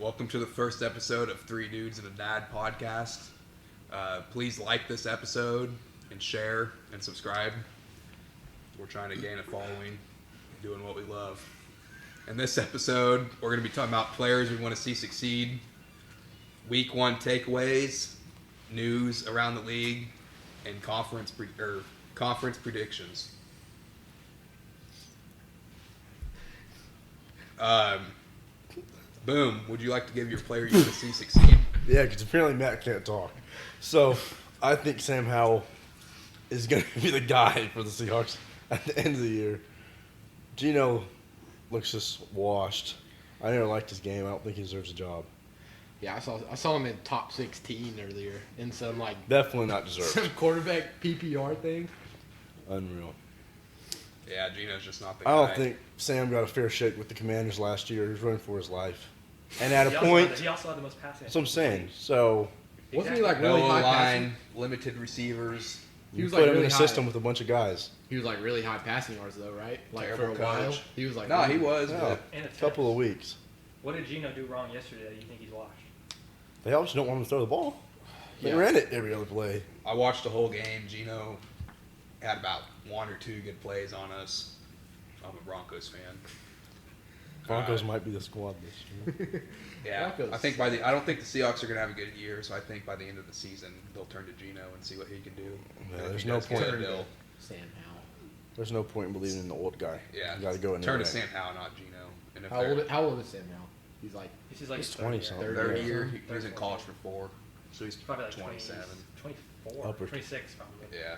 Welcome to the first episode of Three Dudes and a Dad podcast. Please like this episode and share and subscribe. We're trying to gain a following, doing what we love. In this episode, we're going to be talking about players we want to see succeed, Week 1 takeaways, news around the league, and conference predictions. Boom. Would you like to give your player you want to see succeed? Yeah, because apparently Matt can't talk. So I think Sam Howell is going to be the guy for the Seahawks at the end of the year. Geno looks just washed. I never liked his game. I don't think he deserves a job. Yeah, I saw him in top 16 earlier in some Definitely not deserved. some quarterback PPR thing. Unreal. Yeah, Geno's just not the guy. I don't think Sam got a fair shake with the Commanders last year. He was running for his life. And at a He point, also had the most passing. that's what I'm saying. So Wasn't he no really high passing? line, limited receivers. you was put him really in the high. system with a bunch of guys. He was really high passing yards though, right? Terrible for a while, coach. he was No, he was. Yeah, But And a couple of weeks. What did Geno do wrong yesterday that you think he's washed? They also don't want him to throw the ball. They Yeah. ran it every other play. I watched the whole game. Geno had about one or two good plays on us. I'm a Broncos fan. Broncos might be the squad this year. Yeah, Broncos. I think I don't think the Seahawks are going to have a good year, so I think by the end of the season they'll turn to Geno and see what he can do. Yeah, And if there's he no does point. good, they'll- Sam Howell. There's no point in believing in the old guy. Yeah, You got to go in turn there. to Sam Howell, not Geno. And if How old is Sam Howell? He's like This is like He's his 20 third something. year. third Yeah. year, he was in Third, college fourth for 4, so he's Probably like 27. 24, Upper. 26 probably. Yeah,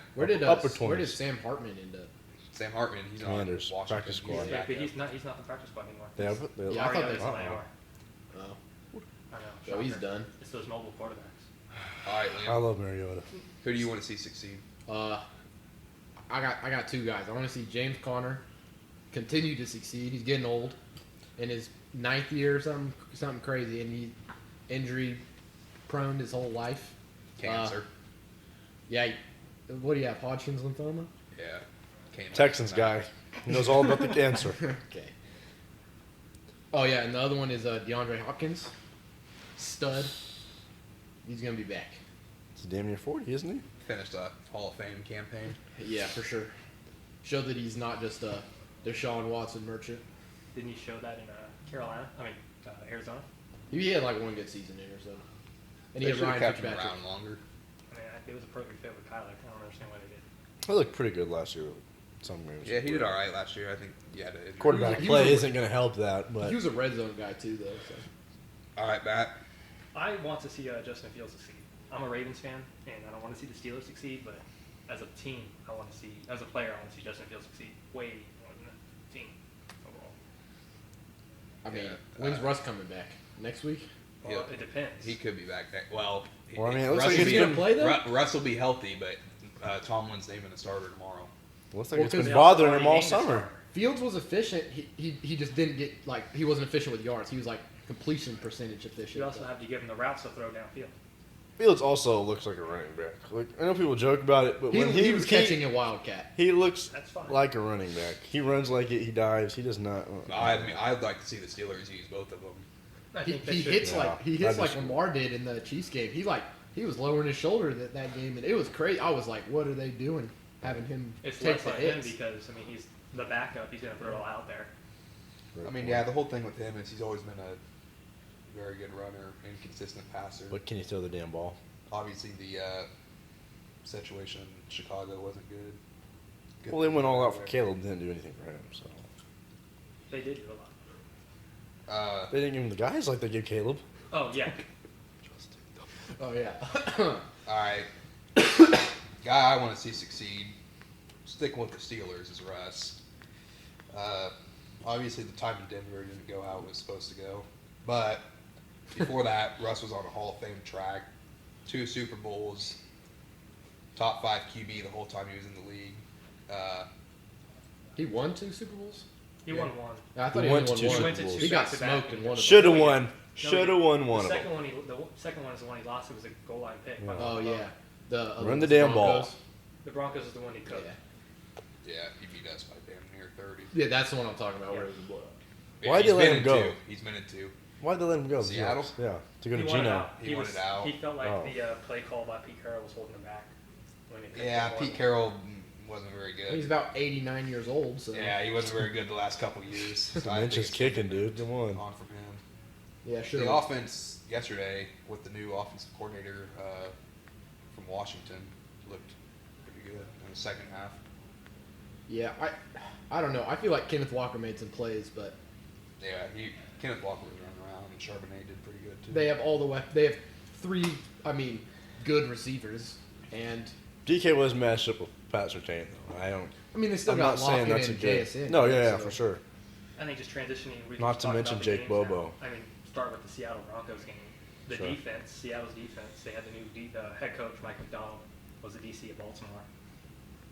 Upper where 20s. did Sam Hartman end up? Sam Hartman, he's Commanders, on Washington. practice squad. He's Yeah, back but up. he's not the practice squad anymore. They have it? Yeah, I thought Mario they- is in the IR. Oh, I know. so he's shocker. done. It's those mobile quarterbacks. All right, I Liam, love Mariota. who do you want to see succeed? I got two guys. I want to see James Conner continue to succeed. He's getting old, in his 9th year or something crazy, and he's injury prone his whole life. Cancer. Yeah, what do you have? Hodgkin's lymphoma. Yeah. Came Texans guy. He knows all about the cancer. Okay. Oh yeah, and the other one is DeAndre Hopkins, stud. He's gonna be back. He's damn near 40, isn't he? Finished a Hall of Fame campaign. Yeah, for sure. Show that he's not just a Deshaun Watson merchant. Didn't he show that in Arizona? He had like one good season in Arizona, and They he had should have Ryan kept him Fitzpatrick. around longer. I mean, it was a perfect fit with Kyler. I don't understand why they did. He looked pretty good last year. Some games. Yeah, he did all right last year. I think he had a Quarterback He was play a- isn't going to help that, but He was a red zone guy too, though. So. All right, Matt. I want to see Justin Fields succeed. I'm a Ravens fan, and I don't want to see the Steelers succeed, but as a team, as a player, I want to see Justin Fields succeed way more than the team overall. I mean, Yeah, when's Russ coming back? Next week? Well, Yeah. it depends. He could be back next. Well, I mean, it looks Russ like will he's be- gonna play, though? Russ will be healthy, but Tomlin's naming a starter tomorrow. looks like Well, it's 'cause been They also bothering already him all named a summer. starter. Fields was efficient. He just didn't get he wasn't efficient with yards. He was like completion percentage efficient. You also have to give him the routes to throw downfield. Fields also looks like a running back. Like, I know people joke about it, but when he was catching a wildcat. he looks That's fine. like a running back. He runs like it. He dives. He does not. I mean, I'd like to see the Steelers use both of them. I He, think they he should. hits Yeah, like he hits that'd be like sweet. Lamar did in the Chiefs game. He was lowering his shoulder that game, and it was crazy. I was like, what are they doing? Having him It's take less the like him hits. because he's the backup. He's going to throw it all out there. I mean, yeah, the whole thing with him is he's always been a very good runner, inconsistent passer. But can he throw the damn ball? Obviously, the situation in Chicago wasn't good. Good Well, they went all out for there. Caleb. Didn't do anything for him. So They did do a lot. they didn't give him the guys like they gave Caleb. Oh yeah, Oh yeah. All right. Guy I want to see succeed, sticking with the Steelers, is Russ. Obviously, the time in Denver didn't go how it was supposed to go. But before that, Russ was on a Hall of Fame track, 2 Super Bowls, top 5 QB the whole time he was in the league. He won 2 Super Bowls. he won one. I thought He he went only to won two one. Super Bowls. He got Back-to-back. smoked in one of them. Should have No, won. No, Should have won one The of them. second one, the second one is the one he lost. It was a goal line pick. Yeah. Oh yeah. Run the damn ball. Broncos. The Broncos is the one he cooked. Yeah. Yeah, he beat us by damn near 30. Yeah, that's the one I'm talking about. Where it was a blowout. Yeah, Why'd he's you let been him in go? 2. He's been in 2. Why'd they let him go? the Seattle? Seahawks? Yeah, to go He to wanted Geno. out. He wanted out. He felt like Oh. the play call by Pete Carroll was holding him back. When he picked Yeah, him Pete up. Carroll wasn't very He's good. about 89 years old, so Yeah, he wasn't very good the last couple years. So I Lynch think is it's kicking, dude. Come on. on from him. yeah, sure. The offense yesterday with the new offensive coordinator from Washington looked pretty good in the second half. Yeah, I don't know. I feel like Kenneth Walker made some plays, but Yeah, Kenneth Walker was running around, and Charbonnet did pretty good too. they have all the They have three, good receivers, and DK was matched up with Pat Surtain, though. they still I'm got not saying Lockett that's a and good. JSN. No, yeah, so- for sure. I think just transitioning. We can Not just to talk mention about the Jake games Bobo. now. Start with the Seattle Broncos game. The Sure. defense, Seattle's defense. They had the new head coach Mike McDonald was the DC of Baltimore.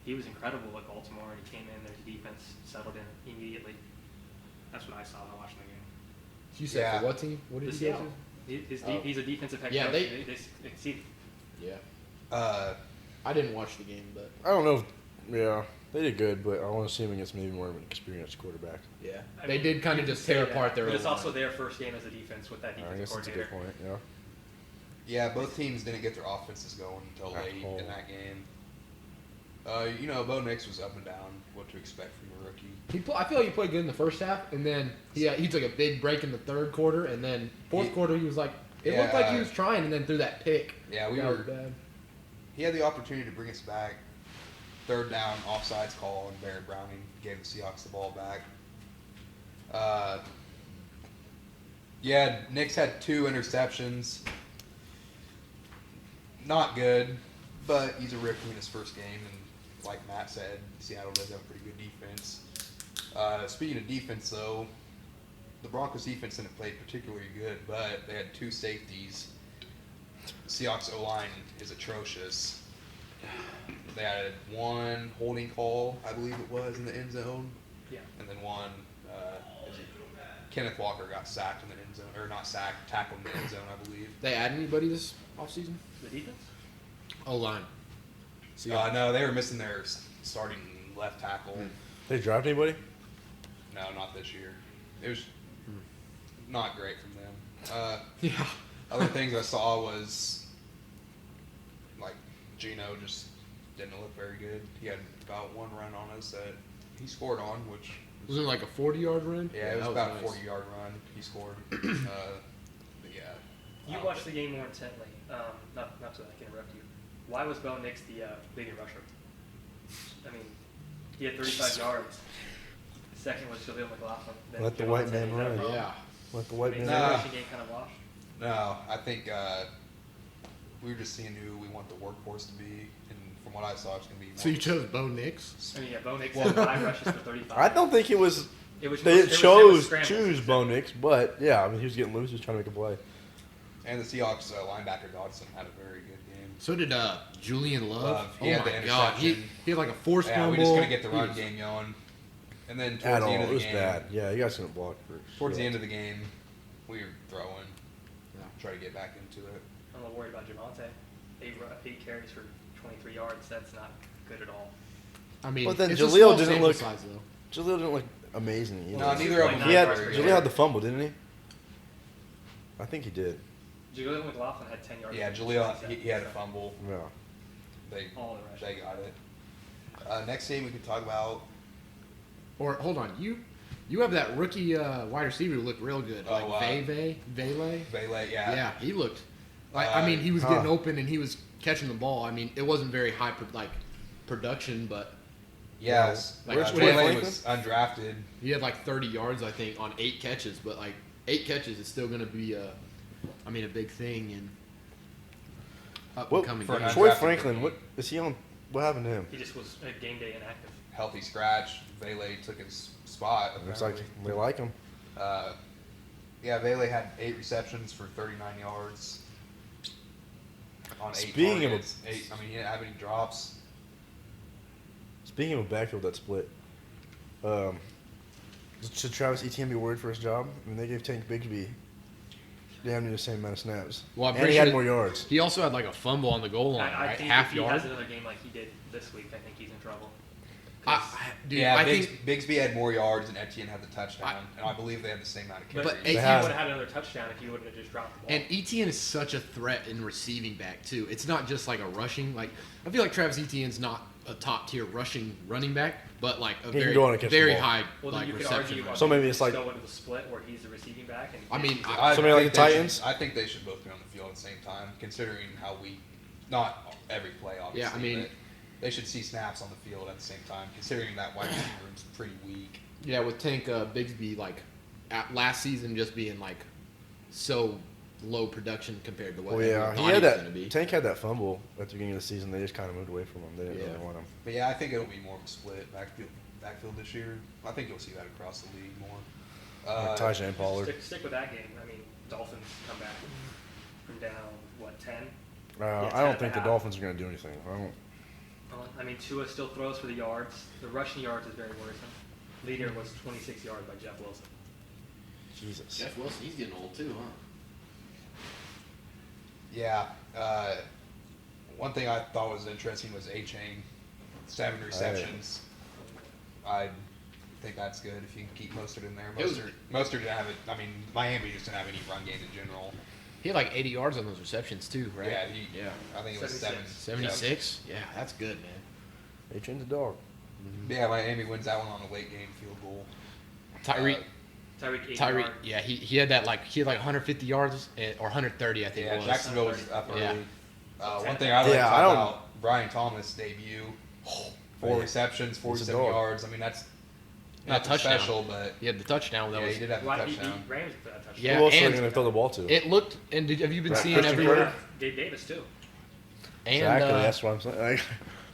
He was incredible at Baltimore, and he came in. Their defense settled in immediately. That's what I saw when watching the game. You said Yeah. for what team? What The did you go Seattle. to? Oh. He's a defensive head Yeah, coach. they- They succeeded. Yeah, Uh, I didn't watch the game, but I don't know. Yeah, they did good, but I want to see them against maybe more of an experienced quarterback. yeah, I they mean, did kind you of can just say tear that, apart their. But it's O-line. also their first game as a defense with that I defensive guess that's a good coordinator. point. Yeah. yeah, both teams didn't get their offenses going until At late all. in that game. Bo Nix was up and down. What to expect from a rookie? I feel like he played good in the first half, and then he took a big break in the third quarter, and then fourth quarter he was like, it looked like he was trying, and then threw that pick. Yeah, That was bad. He had the opportunity to bring us back. Third down, offsides call, and Barrett Browning gave the Seahawks the ball back. Nix had 2 interceptions. Not good, but he's a rookie in his first game, and like Matt said, Seattle does have a pretty good defense. Speaking of defense, though, the Broncos defense didn't play particularly good, but they had 2 safeties. Seahawks O-line is atrocious. They had 1 holding call, I believe it was, in the end zone, Yeah. and then 1. Kenneth Walker got sacked in the end zone, or not sacked, tackled in the end zone, I believe. They add anybody this offseason? The defense? O-line. No, they were missing their starting left tackle. They draft anybody? No, not this year. It was not great from them. Yeah. Other things I saw was like Geno just didn't look very good. He had about 1 run on us that he scored on, which Was it like a 40-yard run? yeah, it was that about a nice. 40-yard run. He scored. But yeah, You watched the game more intently. Not so that I can interrupt you. Why was Bo Nix the bigger rusher? I mean, he had 35 yards. The second was Jaleel McLaughlin. Then Let the Javonte. white man Is that a run. problem? Yeah. Let the I white mean, is man. that Nah. rushing game kind of washed? no, I think we were just seeing who we want the workhorse to be, and from what I saw, it's going to be. So you chose Bo Nix? I mean, yeah, Bo Nix Well- had 5 rushes for 35. I don't think it was. It was They it was chose scrambles. choose Bo Nix, but yeah, I mean he was getting loose. He was trying to make a play. And the Seahawks linebacker Dodson had a very good game. So did Julian Love. Love, he Oh had my the God, he interception. had like a forced Yeah, fumble. we just couldn't get the He run was- game going. And then towards At the all, end of it the was game, bad. Yeah, you guys couldn't block for. towards the shit. end of the game, we were throwing, Yeah. try to get back into it. I'm a little worried about Javonte. 8 carries for 23 yards. That's not good at all. I mean, But then it's a Jaleel small didn't sample look- size, though. Jaleel didn't look amazing either. No, neither of them. He had Nine yards. Jaleel had the fumble, didn't he? I think he did. Jaleel McLaughlin had 10 yards. Yeah, for Jaleel, 27, he had a so fumble. Yeah. They All the rushes. they got it. Next game we could talk about. Or hold on, you have that rookie wide receiver who looked real good, Oh, like Vele. Bailey, Yeah, he looked. I mean, he was Huh. getting open and he was catching the ball. I mean, it wasn't very high production, but Yes, Like, Where's Troy Bailey Franklin? was undrafted. he had like 30 yards, I think, on 8 catches. But like 8 catches is still going to be a big thing in up What and coming for an games. Troy undrafted Franklin? rookie. What is he on? What happened to him? He just was game day inactive. Healthy scratch. Bailey took his spot. Looks like apparently. they like him. Bailey had 8 receptions for 39 yards on 8 Speaking of targets. He didn't have any drops. Speaking of a backfield that split, should Travis Etienne be worried for his job? I mean, they gave Tank Bigsby damn near the same amount of snaps, Well, I'm and pretty he had sure more yards. He also had like a fumble on the goal line, I right? think Half if he yard. has another game like he did this week, I think he's in trouble. Dude, I think think Bigsby had more yards and Etienne had the touchdown, and I believe they had the same amount of carries. But Etienne Etienne would have had another touchdown if he wouldn't have just dropped the ball. And Etienne is such a threat in receiving back too. It's not just like a rushing. Like I feel like Travis Etienne's not a top tier rushing running back, but like a He can go on and catch the very ball. high well, then like you could reception. argue rate. about So maybe maybe it's like- go into the split where he's the receiving back. And I mean, I Somebody like think the they should- Titans? I think they should both be on the field at the same time, considering how we, not every play, obviously. Yeah, I mean- but they should see snaps on the field at the same time, considering that wide receiver room's pretty weak. yeah, with Tank Bigsby like last season just being like so low production compared to what Well, yeah, everyone he thought had was going to that. be. Tank had that fumble at the beginning of the season. They just kind of moved away from him. They didn't Yeah. really want him. But yeah, I think it'll be more of a split backfield this year. I think you'll see that across the league more. Like Tajay Pollard. stick with that game. I mean, Dolphins come back from down, 10? I 10 don't at think the half. Dolphins are going to do anything. I don't. Well, I mean, Tua still throws for the yards. The rushing yards is very worrisome. Leader was 26 yards by Jeff Wilson. Jesus. Jeff Wilson, he's getting old too, huh? Yeah. One thing I thought was interesting was A-Chain, 7 receptions. I think that's good if you can keep Mostert in there. Mostert didn't have it. I mean, Miami just didn't have any run game in general. He had like 80 yards on those receptions too, right? Yeah, I think it was 76. 76. Yeah, that's good, man. They changed the dog. Yeah, Miami wins that one on a late game field goal. Tyreek, Tyreek 80 Tyreek, yard. yeah, he had that like 150 yards or 130, I think Yeah, it was. Jacksonville was up early. Yeah. One thing I like Yeah, I don't- about Brian Thomas' debut, 4 receptions, 47 dog. yards. I mean, that's Not nothing touchdown. special, but He had the touchdown. That yeah, was he did have the Why he touchdown. beat Rams for that touchdown. Yeah, Who else are they and going to throw the ball to? it looked. And have you been Right, seeing Christian everywhere? Kirk? Gabe Davis too. And Exactly. That's what I'm saying. Like,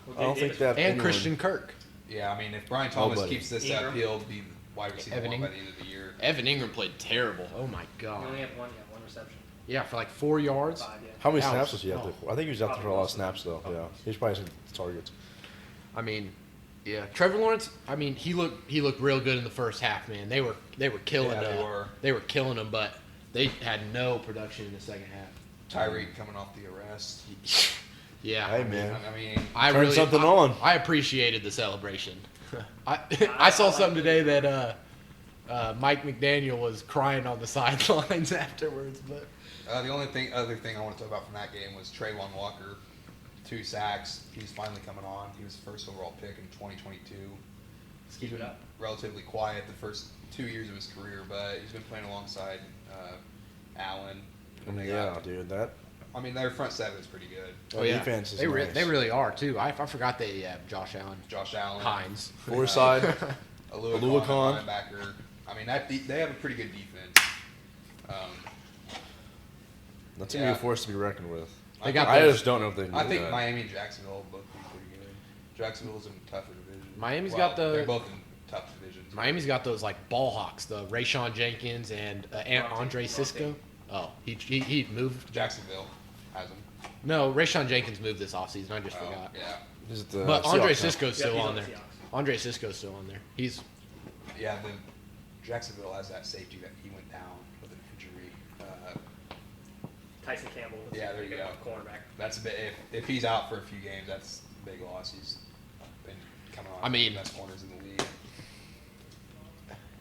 Well, I don't Gabe think Davis that. and anyone- Christian Kirk. Yeah, I mean, if Brian Thomas Nobody. keeps this Ingram. up, he'll be wide receiver Evan 1 by the Ingram. end of the year. Evan Ingram played terrible. Oh my He god. only had one reception. Yeah, for like 4 yards. 5, yeah. How many That snaps was- was he out there oh. for? I think he was out there for a lot of snaps, though. Yeah, he's probably some targets. I mean, yeah, Trevor Lawrence. I mean, he looked real good in the first half, man. They were killing. Yeah, they were. They were killing him, but they had no production in the second half. Tyreek coming off the arrest. Yeah. Hey, man. I mean, I Turn something on. I appreciated the celebration. I saw something today that Mike McDaniel was crying on the sidelines afterwards, but the other thing I want to talk about from that game was Trayvon Walker, 2 sacks. He's finally coming on. He was the first overall pick in 2022. Let's keep it up. Relatively quiet the first 2 years of his career, but he's been playing alongside Allen. And they Yeah, got- dude. That I mean, their front 7 is pretty good. defense is they nice. they really are too. I forgot they have Josh Allen, Josh Allen, Hines. Four-side. Aluakon, linebacker. I mean, they have a pretty good defense. That's going to be a force to be reckoned with. They got I those- just don't know if they can I do think that. Miami and Jacksonville will both be pretty good. Jacksonville's in a tougher division. Miami's got the- They're both in tough divisions. Miami's got those like ball hawks, the Rayshon Jenkins and Andre Monte. Cisco. Oh, he moved. Jacksonville has them. No, Rayshon Jenkins moved this offseason. I just Oh, forgot. yeah. Is it the But Seahawks Andre now? Cisco's still he's on the there. Seahawks. Andre Cisco's still on there. He's Yeah, the Jacksonville has that safety that he went down with an injury. Tyson Campbell. Was Yeah, there you go. Cornerback. That's a bit. If he's out for a few games, that's a big loss. He's been coming on. I mean- the best corners in the league.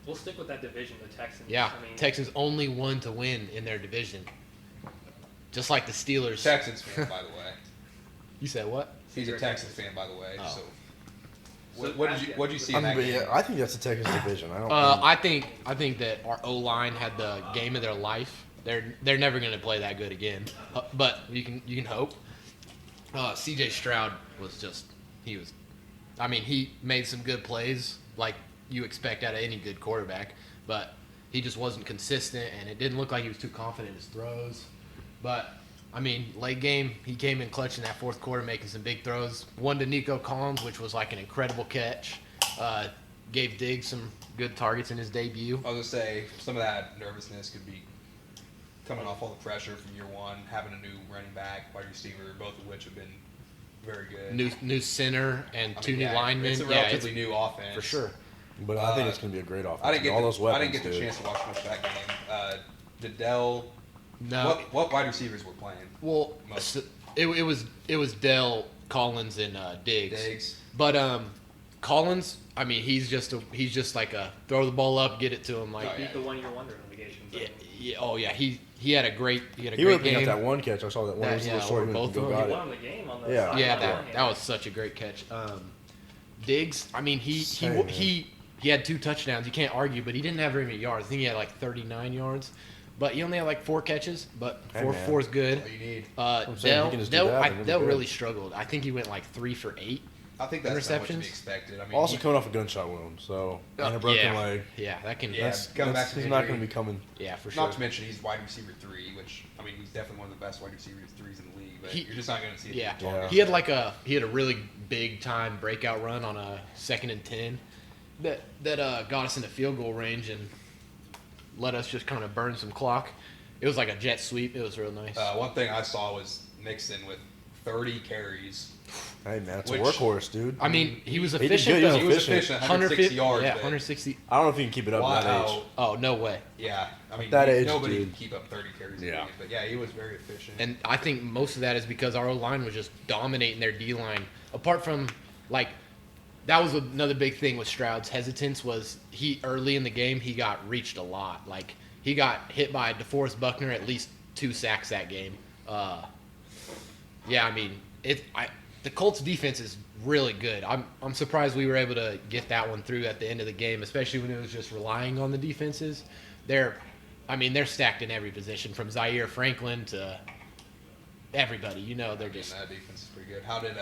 We'll stick with that division, the Texans. yeah. I mean, Texans only one to win in their division. Just like the Steelers. Texans fan, by the way. You said what? He's a Texans fan, by the way. Oh. So, So what did you see in that game? I think that's the Texans division. I don't. I think that our O line had the game of their life. They're never going to play that good again, but you can hope. C.J. Stroud was just he made some good plays like you expect out of any good quarterback, but he just wasn't consistent, and it didn't look like he was too confident in his throws. But I mean, late game, he came in clutch in that fourth quarter, making some big throws. One to Nico Collins, which was like an incredible catch. Gave Diggs some good targets in his debut. I was gonna say some of that nervousness could be coming off all the pressure from year one, having a new running back, wide receiver, both of which have been very good. New center and I two mean, new yeah, linemen. It's a relatively new offense for sure. But I think it's going to be a great offense. I didn't get all those weapons. I didn't get the dude. chance to watch much of that game. Did Dell? No, What wide receivers were playing? well, Most. it was Dell, Collins, and Diggs. Diggs. But Collins, I mean, he's just like a throw the ball up, get it to him. Like, He beat the 1 year wonder obligations. he had a great He great would have game. got that one catch. I saw that one. It was a little short. He both went of and them. go He got won it. the game on the Yeah. side. Yeah, line. that was such a great catch. Diggs, I mean, Same, he had 2 touchdowns. You can't argue, but he didn't have very many yards. I think he had like 39 yards, but he only had like 4 catches. But Hey, four man. is good. All you need. I'm saying he can just do that, and Dell it'll be really good. struggled. I think he went like 3 for 8. I think that's not what to be Interceptions? expected. I mean, Also coming off a gunshot wound, so and a broken yeah. leg. Yeah, that can. Yeah. coming back from He's not injury. going to be coming. Yeah, for sure. not to mention he's wide receiver 3, which I mean he's definitely one of the best wide receiver 3s in the league. But you're just not going to see it. Yeah. Yeah. He had a really big time breakout run on a 2nd and 10 that got us into field goal range and let us just kind of burn some clock. It was like a jet sweep. It was real nice. One thing I saw was Mixon with 30 carries. Hey man, it's Which- a workhorse, dude. I mean, he was He did efficient good. though. He was efficient. efficient, 160 yards. Yeah, but 160. I don't know if he can keep it up at that age. wow. Oh, no way. Yeah, I mean, That age, nobody dude. can keep up 30 carries. Yeah. A game, but yeah, he was very efficient. And I think most of that is because our O-line was just dominating their D-line. Apart from, like, that was another big thing with Stroud's hesitance was early in the game, he got reached a lot. Like, he got hit by DeForest Buckner at least 2 sacks that game. Yeah, I mean, the Colts defense is really good. I'm surprised we were able to get that one through at the end of the game, especially when it was just relying on the defenses. They're stacked in every position from Zaire Franklin to everybody. You know, they're just. That defense is pretty good. How did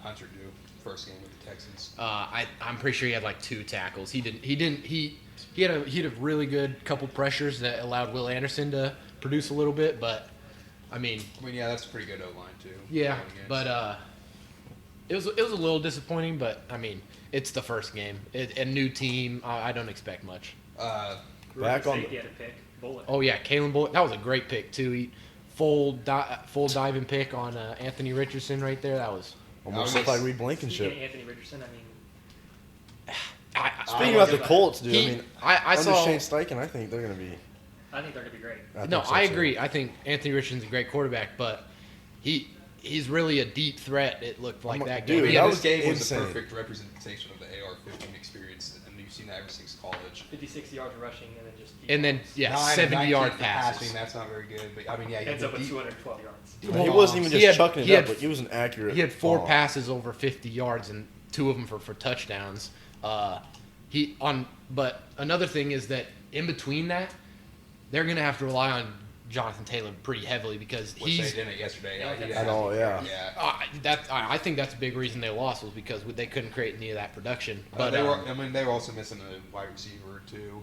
Hunter do first game with the Texans? I'm pretty sure he had like 2 tackles. He had a really good couple pressures that allowed Will Anderson to produce a little bit, but I mean, yeah, that's a pretty good O-line too. yeah, going against. but it was a little disappointing, but I mean, it's the first game, a new team. I don't expect much. Back on Safety had a pick. Bullet. Oh yeah, Kalen Bullock, that was a great pick too. He full diving pick on Anthony Richardson right there. That was. almost looked like Reed Blankenship. Speaking of Anthony Richardson, I mean, Speaking about the Colts, dude, He- I mean, I under saw. Shane Steichen, I think they're going to be. I think they're gonna be great. No, think so, I too. agree. I think Anthony Richardson's a great quarterback, but he's really a deep threat. It looked like I'm- that dude, game. yeah, that this was game was insane. the perfect representation of the AR-15 experience, and you've seen that ever since college. 56 yards rushing and then just. And then yeah, 9 of 70-yard 19 passes. Passing, that's not very good, but I mean, yeah, he ends up with he- 212 yards. He wasn't even He just had- chucking he it up, had- but he was an accurate. He had 4 ball. passes over 50 yards and 2 of them for touchdowns. But another thing is that in between that, they're gonna have to rely on Jonathan Taylor pretty heavily because which he's. they didn't yesterday. Yeah, He at didn't all, have- yeah. Yeah. I think that's a big reason they lost was because they couldn't create any of that production. But they were. I mean, they were also missing a wide receiver too.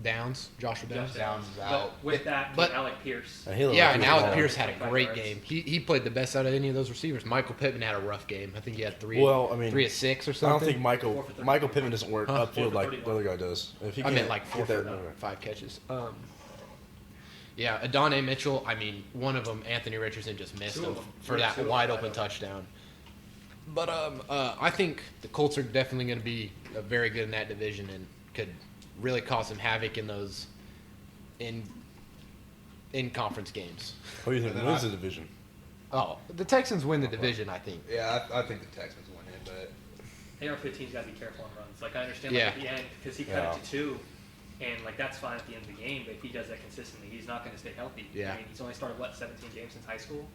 Downs, Joshua Downs. Downs is But out. with that, But- Alec Pierce. And he looked Yeah, like and he was Alec balling. Pierce had a 25 great yards. game. He played the best out of any of those receivers. Michael Pittman had a rough game. I think he had 3 Well, I mean, 3 of 6 or I something. don't think Four for 30. Michael Pittman doesn't work Huh? upfield 4 for like 31. the other guy does. If he I meant can't like 4 get for that, 5 catches. Yeah, Adonai Mitchell. I mean, one of them, Anthony Richardson, just missed 2 of him them. for Yeah, that 2 of them wide wide open open. touchdown. But I think the Colts are definitely going to be very good in that division and could really cause some havoc in those in conference games. Who do you think And then wins I- the division? Oh, the Texans win the division, I think. Yeah, I think the Texans win it, but AR-15's got to be careful on runs. Like I understand, Yeah. like at the end, because he cut Yeah. it to 2, and like that's fine at the end of the game. But if he does that consistently, he's not going to stay healthy. Yeah. I mean, he's only started 17 games since high school.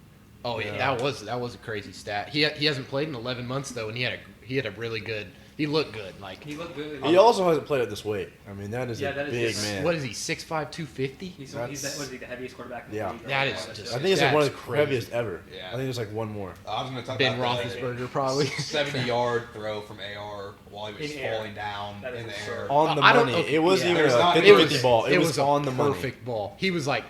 Oh yeah, Yeah. that was a crazy stat. He hasn't played in 11 months though, and he had a really good. He looked good. Like He looked good. He also hasn't played at this weight. I mean, that is Yeah, a that is big different. man. what is he 6'5", 250? He's That's- was he the heaviest quarterback in the Yeah. league? That right is now? just- I think it's like one of the That's crazy. heaviest ever. Yeah. I think there's like one more. I was going to talk Ben about Roethlisberger probably. 70-yard throw from AR while he was In air. falling down That is in the absurd. air. On the I don't money. know- It wasn't yeah. even There's a not- 50-50 ball. It was was a on the money. perfect ball. He was like,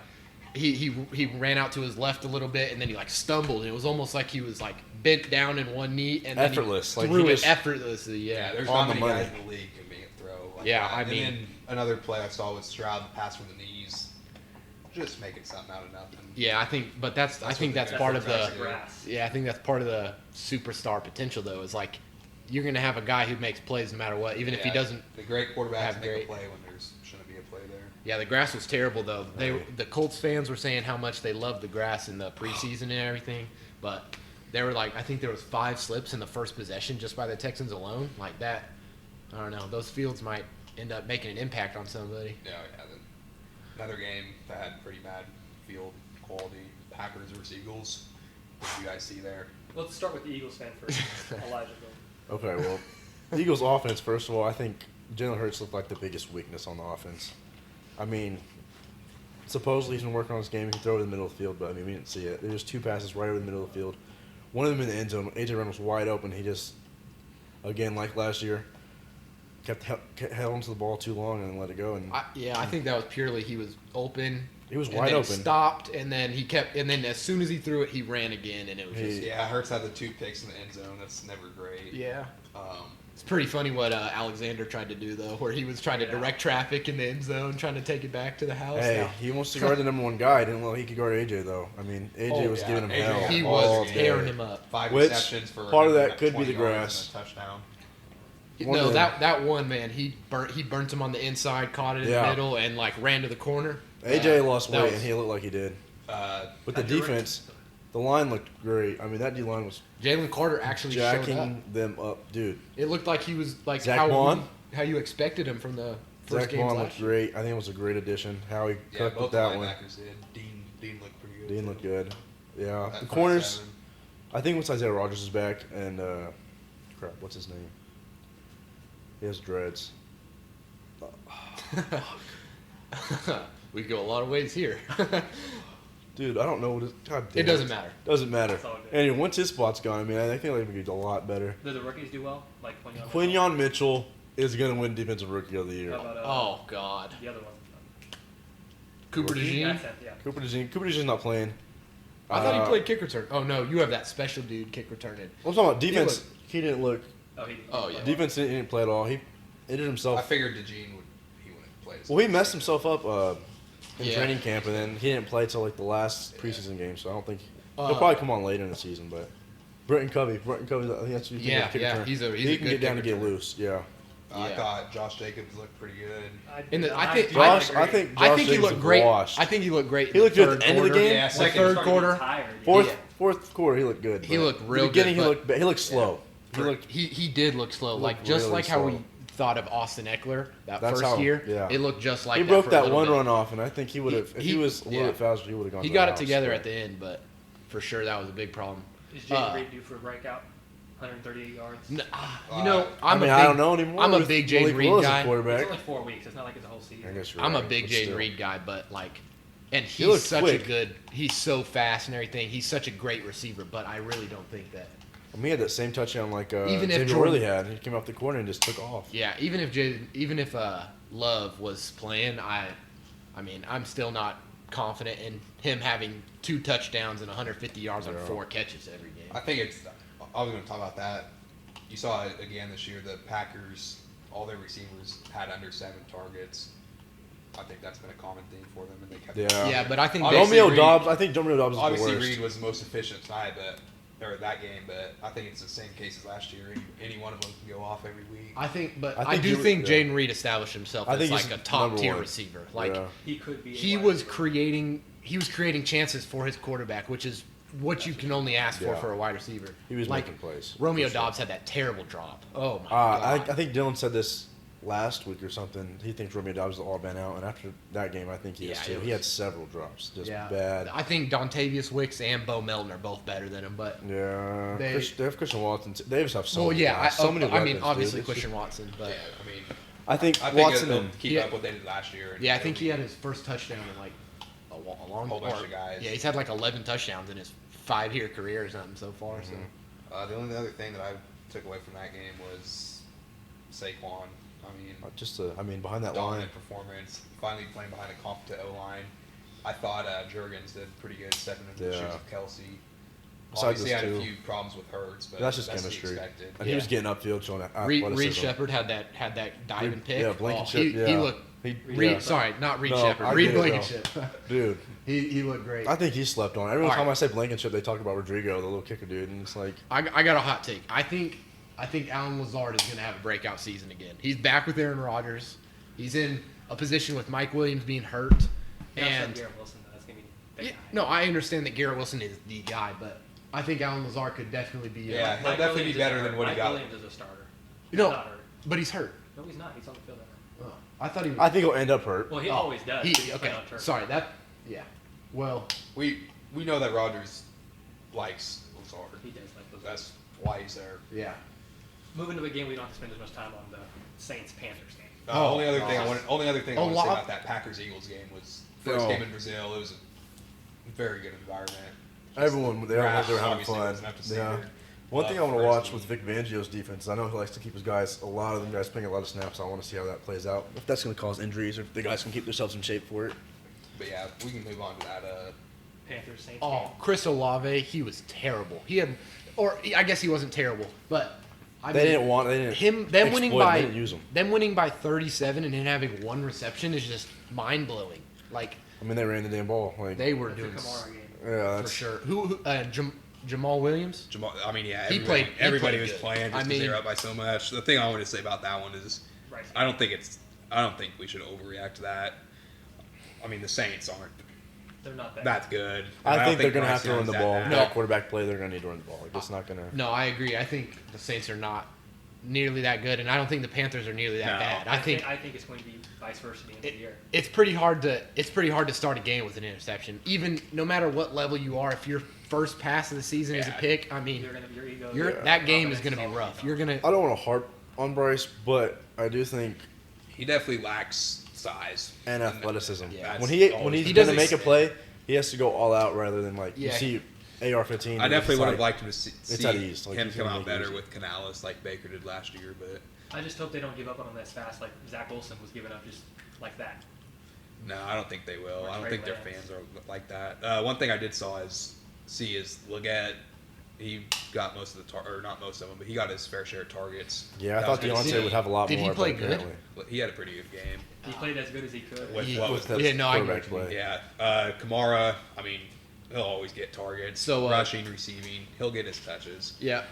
he ran out to his left a little bit, and then he like stumbled. And it was almost like he was like bent down in one knee and then Effortless. He Like, threw he it just- effortlessly. Yeah, Yeah, there's on not the many money. guys in the league who can make a throw like Yeah, that. I mean- and then another play I saw was Stroud pass from the knees, just making something out of nothing. yeah. I think part of That's the. the grass. Yeah, I think that's part of the superstar potential though. Is like you're gonna have a guy who makes plays no matter what, even if he Yeah, doesn't. The great quarterbacks have make great- a play when there's shouldn't be a play there. Yeah, the grass was terrible though. The Colts fans were saying how much they loved the grass in the preseason and everything, but there were I think there was 5 slips in the first possession just by the Texans alone. Like that, I don't know. Those fields might end up making an impact on somebody. Yeah. Another game that had pretty bad field quality. Packers versus Eagles. What do you guys see there? Let's start with the Eagles fan first. Elijah, go. Okay, well, the Eagles' offense, first of all, I think Jalen Hurts looked like the biggest weakness on the offense. I mean, supposedly he's been working on his game. He can throw it in the middle of the field, but, I mean, we didn't see it. There was 2 passes right over the middle of the field. One of them in the end zone. A.J. Brown was wide open. He just, again, like last year, kept held onto the ball too long and let it go. And I think that was purely he was open. He was and wide then open. He stopped, and then then as soon as he threw it, he ran again, and it was just Yeah, Hurts had the 2 picks in the end zone. That's never great. yeah. Um, It's pretty funny what Alexander tried to do though, where he was trying to direct traffic in the end zone, trying to take it back to the house. Hey, Now, he wants to guard the number 1 guy. I didn't know he could guard AJ, though. I mean, AJ was giving him AJ hell. he all was day. tearing him up. 5 Which, receptions for part of that like could be 20 the yards grass. and a touchdown. One No, of them. that one man, he burnt him on the inside, caught it in Yeah. the middle, and ran to the corner. AJ lost that weight, was- and he looked like he did. But the I do defense, the line looked great. I mean, that D-line was Jalen Carter actually showed up. jacking them up. Dude, It looked like he was like Zach Bond? how you expected him from the first Zach games Bond last looked year. great. I think it was a great addition. How he Yeah, cooked both with the that one. linebackers did. Dean looked pretty good. Dean looked good. Yeah. That The front corners, 7. I think once Isaiah Rogers is back, and, crap, what's his name? He has dreads. We go a lot of ways here. Dude, I don't know what his. God damn It doesn't matter. Doesn't matter. That's all good. Anyway, once his spot's gone, I mean, I think they could do a lot better. Did the rookies do well? Like Quinyon? Quinyon Mitchell is going to win Defensive Rookie of the Year. How about Oh God, the other one? Cooper Rookie? DeJean. Accent, yeah. Cooper DeJean's not playing. I thought he played kick return. Oh no, you have that special dude kick returning. I'm talking about defense. He didn't look. Oh, he Oh, yeah. Defense didn't play at all. He injured I himself. figured he wouldn't play. Well, he messed himself up in Yeah. training camp, and then he didn't play till like the last preseason game. So I don't think he'll Uh, probably come on later in the season. But Brenton Covey, I think that's what you Yeah, think of kick yeah, return. he's a he can good get down kick and get returner. loose. Yeah. I Yeah. thought Josh Jacobs looked pretty good. I think Josh, agree. I think I Josh think he Jacobs looked is great. washed. I think he looked great. He looked good at the third end of the quarter. game. Yeah, The second third Starting to get quarter. tired. Fourth quarter, he looked good. He but looked real the beginning, good, he looked slow. He looked. He did look slow, Looked like just really like how we slow. thought of Austin Eckler that That's first how- year. yeah. It looked just like He that broke for a that little one bit. run off, and I think he would have. If he was a little bit faster, he would have gone. He to got the it house, together but- at the end, but for sure that was a big problem. Is Jaden Reed due for a breakout? 138 yards. You know, I mean, I don't know anymore. I'm a With big Jaden Malik Reed Willis as guy. It's quarterback. only 4 weeks. It's not like it's a whole season. I guess you're I'm a right, big but Jaden still. Reed guy, but and He he's looks such quick. a good. He's so fast and everything. He's such a great receiver, but I really don't think that. I mean, he had that same touchdown like Even if Xavier Jordan- Worthy had. He came off the corner and just took off. Yeah, even if Love was playing, I mean, I'm still not confident in him having 2 touchdowns and 150 yards on Yeah. 4 catches every game. I think it's. I was going to talk about that. You saw it again this year. The Packers, all their receivers had under 7 targets. I think that's been a common theme for them, and they kept. Yeah. Yeah, but I think Obviously, Romeo Reed- Dobbs. I think Romeo Dobbs is the Obviously, worst. Reed was the most efficient side, or that game, but I think it's the same case as last year. Any one of them can go off every week. I think I do think think yeah. Jaden Reed established himself I as think like he's a top number tier one. receiver. Like Yeah. He could be. a he wide was receiver. creating chances for his quarterback, which is what you can only ask Yeah. for a wide receiver. He was like making plays. Romeo for sure. Dobbs had that terrible drop. Oh my I god! think Dylan said this last week or something. He thinks Romeo Dobbs is all been out, and after that game, I think he is Yeah, too. it He was- had several drops, just Yeah, bad. I think Dontavius Wicks and Bo Melton are both better than him, but Yeah, They- they have Christian Watson. They just have so well, many yeah, guys, so many I mean, weapons, obviously dude. It's Christian Watson, but Yeah, I mean, just- I think I think Watson they'll and keep Yeah. up what they did last year. and yeah, I think he they'll- had his first touchdown in like a long Whole bunch or- of guys. Yeah, he's had like 11 touchdowns in his 5-year career or something so far. Mm-hmm. So The only other thing that I took away from that game was Saquon. I mean, behind that line, dominant performance. Finally playing behind a competent O line. I thought Jurgens did pretty good stepping into the Yeah. shoes of Kelsey. Besides Obviously, those had a two. few problems with Hurts, but that's just to be chemistry. expected. And he was getting upfield, showing Reed athleticism. Shepard had that diving pick. Yeah, Blankenship. He yeah. looked. He, Reed, yeah. sorry, not Reed No, Shepard. I Reed get it, though. Blankenship. Dude, he looked great. I think he slept on it. Every All time right. I say Blankenship, they talk about Rodrigo, the little kicker dude, and it's like, I got a hot take. I think Alan Lazard is going to have a breakout season again. He's back with Aaron Rodgers. He's in a position with Mike Williams being hurt. You also have And Garrett Wilson, though. That's gonna be the yeah, guy. no, I understand that Garrett Wilson is the guy, but I think Alan Lazard could definitely be. Yeah, he'll Mike definitely Williams be better is than what he Mike got. Williams is a starter. You know, He's not hurt. but he's hurt. No, he's not. He's on the field right now. Oh, I thought he was. I think he'll end up hurt. Well, he always does. He, but he's okay, playing on turf. sorry. Yeah. Well, We know that Rodgers likes Lazard. He does like those. That's why he's there. yeah. Moving to a game we don't have to spend as much time on, the Saints-Panthers game. Only other thing I want to say lot- about that Packers-Eagles game was first game in Brazil. It was a very good environment. Everyone, they were having obviously fun. wasn't up to Yeah. standard. One thing I want to First watch with game. Vic Fangio's defense, I know he likes to keep his guys, a lot of them guys playing a lot of snaps. I want to see how that plays out. If that's going to cause injuries or if the guys can keep themselves in shape for it. But yeah, we can move on to that. Panthers-Saints game. Oh, Chris Olave, he was terrible. He had, or I guess he wasn't terrible, but They didn't them winning exploit him. by They didn't use him. them winning by 37 and then having one reception is just mind blowing. Like I mean, they ran the damn ball. Like, they were That's the doing Kamara game. yeah, for that's sure. Jamal Williams? Jamal, I mean, yeah, He everybody, played everybody was good. playing just I because they mean- were up by so much. The thing I want to say about that one is, Right. I don't think we should overreact to that. I mean, the Saints aren't They're not that. that good. I don't think they're going to Bryce have to run the Young's ball. that No. bad. That quarterback play, they're going to need to run the ball. Like, it's not going to. No, I agree. I think the Saints are not nearly that good, and I don't think the Panthers are nearly that No. bad. I think it's going to be vice versa at the end of the year. It's pretty hard to start a game with an interception. Even no matter what level you are, if your first pass of the season is a Yeah. pick, I mean, Your ego. that game is going to be rough. You're going I don't want to harp on Bryce, but I do think He definitely lacks size and athleticism. Yeah. When That's when always he's He going to doesn't- make a play, he has to go all out rather than like Yeah. you see AR-15. I and definitely it's would have like- liked him to see at ease. Like, him he's come gonna out make it better easy. with Canales like Baker did last year, but I just hope they don't give up on him as fast like Zach Wilson was giving up just like that. no, I don't think they will. Or I don't Trey think their Lance. fans are like that. One thing I did see is Leggett. He got most of the or not most of them, but he got his fair share of targets. Yeah, I That thought was good to Deontay see. would have a lot Did he more. play but good? apparently- He had a pretty good game. He played as good as he could. With Yeah, what with was that Yeah, no, I quarterback agree. play. yeah, Kamara. I mean, he'll always get targets. So, rushing, receiving, he'll get his touches. Yeah,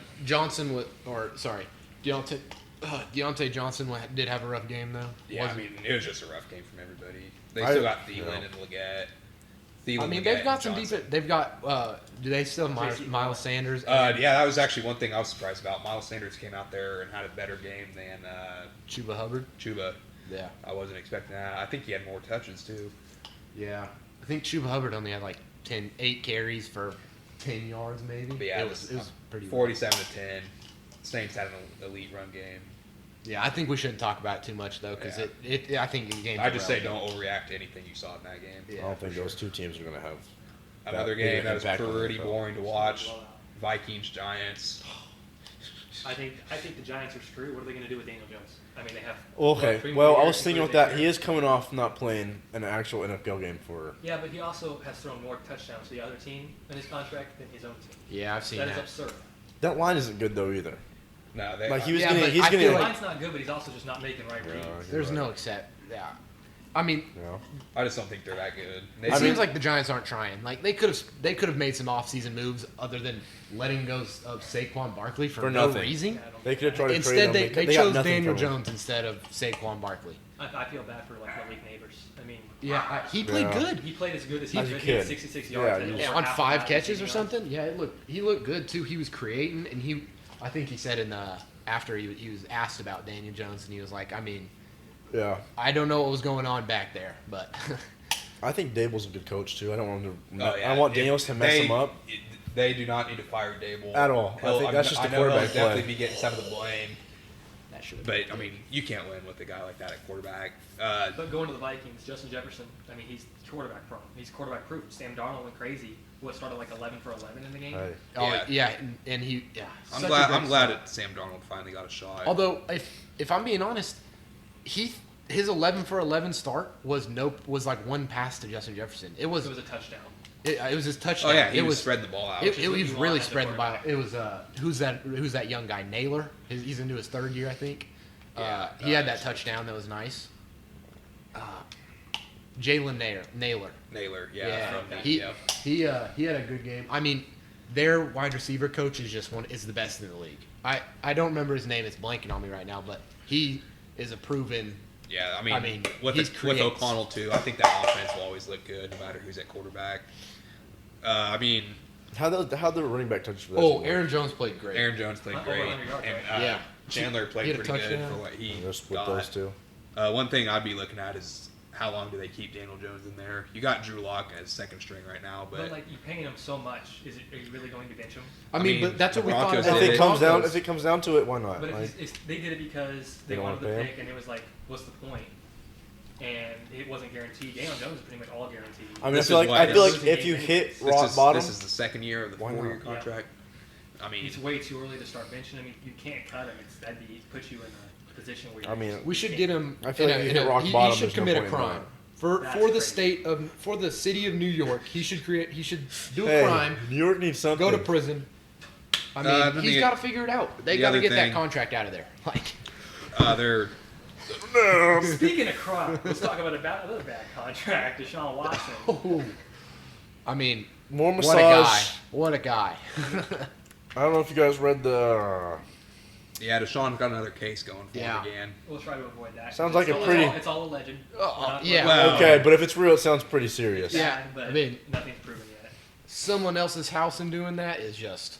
Deontay Johnson did have a rough game though. Yeah, I Wasn't- mean, it was just a rough game from everybody. They I- still got Thielen yeah. and Leggett. I mean, they've got some decent. They've got. Do they still have JC Miles Sanders? Yeah, that was actually one thing I was surprised about. Miles Sanders came out there and had a better game than Chuba Hubbard. Chuba. Yeah. I wasn't expecting that. I think he had more touches too. Yeah. I think Chuba Hubbard only had like 8 carries for 10 yards maybe. But yeah, it was pretty. 47 to 10. Saints had an elite run game. Yeah, I think we shouldn't talk about it too much though, because I think the game. I just say don't overreact to anything you saw in that game. Yeah, I don't think for those two teams are going to have Another big game that was impact on the pretty NFL. boring to watch. Vikings Giants. I think the Giants are screwed. What are they going to do with Daniel Jones? I mean, they have. Okay, 3 well, more I years was thinking before with they that. clear. He is coming off not playing an actual NFL game for. Yeah, but he also has thrown more touchdowns to the other team in his contract than his own team. Yeah, I've seen That is that. absurd. That line isn't good though either. No, they Like he was Yeah, getting, but he's I getting. feel Like, Line's not good, but he's also just not making right Yeah, reads. you're There's right. no except. Yeah. I mean, you know, I just don't think they're that good. it seems like the Giants aren't trying. Like they could have made some offseason moves other than letting go of Saquon Barkley for no nothing. reason. Yeah, I don't they think could have tried to Instead, trade him. they got chose nothing Daniel from him. Jones instead of Saquon Barkley. I feel bad for like Malik Neighbors. I mean, Yeah, he played Yeah. good. he played as good as he As could. a He had kid. 66 Yeah, yards. he and was- over On half 5 of that catches or was 80 yards. something. Yeah, he looked good too. He was creating, and I think he said after he was asked about Daniel Jones, and he was like, I mean, Yeah, I don't know what was going on back there, but I think Dable's a good coach too. I don't want him to. Oh, yeah. I want Daniels to mess him up. They do not need to fire Dable At all. I think that's just a I know quarterback he'll definitely play. be getting some of the blame, that should. but I mean, you can't win with a guy like that at quarterback. But going to the Vikings, Justin Jefferson, I mean, he's quarterback prone. He's quarterback proof. Sam Darnold went crazy. Started like 11 for 11 in the game? Hey, Oh Yeah. and he I'm such a glad. great I'm glad start. that Sam Darnold finally got a shot. Although if I'm being honest, his 11 for 11 start was like one pass to Justin Jefferson. It was It was a touchdown. it was his touchdown. oh yeah, he it was spreading the ball out. It, is it what was you really want as a spreading the ball. quarterback. It was who's that young guy Naylor? He's into his 3rd year, I think. Yeah, He had that touchdown that was nice. Jalen Naylor. Naylor, Yeah, yeah, from the, he yeah. he had a good game. I mean, their wide receiver coach is the best in the league. I don't remember his name. It's blanking on me right now, but he is a proven. Yeah, I mean he with creates. O'Connell too, I think that offense will always look good no matter who's at quarterback. I mean, How the running back touches for that? Oh, team? Aaron Jones played great. Aaron Jones played Over great, 100 yards, and right? Yeah. Chandler He played had a pretty good touchdown. for what he Just with got. those two. One thing I'd be looking at is how long do they keep Daniel Jones in there? You got Drew Lock as second string right now, But like, you're paying him so much. Are you really going to bench him? I mean, but that's what we thought Broncos about If did the it comes down, Broncos. if it comes down to it, why not? But Like, they did it because they don't wanted wanna the pay him? pick, and it was like, what's the point? And it wasn't guaranteed. Daniel Jones is pretty much all guaranteed. I mean, This I is feel why like this if you is- hit this rock is bottom, this is the second year of the Why 4-year not? contract. I mean, It's way too early to start benching him. You can't cut him. That'd put you in a position where I mean, We should get him. I feel like if you hit rock he bottom, should there's no commit a point in crime buying. That's for the crazy. for the city of New York. He should do a hey, crime, New York needs something. go to prison. I mean, then he's the- got to figure it out. They the got to other get that thing- contract out of there. Like, they're Speaking of crime, let's talk about another bad contract, Deshaun Watson. I mean, More what a guy! massage. What a guy! I don't know if you guys read the. yeah. Deshaun's got another case going for Yeah. him again. We'll try to avoid that. Sounds like a It's pretty- It's all a legend. Yeah. Well- Okay, but if it's real, it sounds pretty serious. Yeah. But I mean- nothing's proven yet. Someone else's house and doing that is just.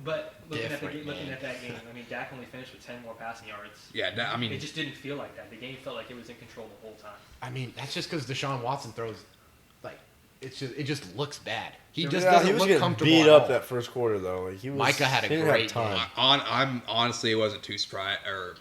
But looking Different, looking man. at that game, I mean, Dak only finished with 10 more passing yards. Yeah, I mean, It just didn't feel like that. The game felt like it was in control the whole time. I mean, that's just because Deshaun Watson throws, like, it just looks bad. He Yeah, just he doesn't was look getting comfortable beat at up all. that first quarter though. Like he was. Micah had a he didn't great have time. game. I'm honestly wasn't too surprised, or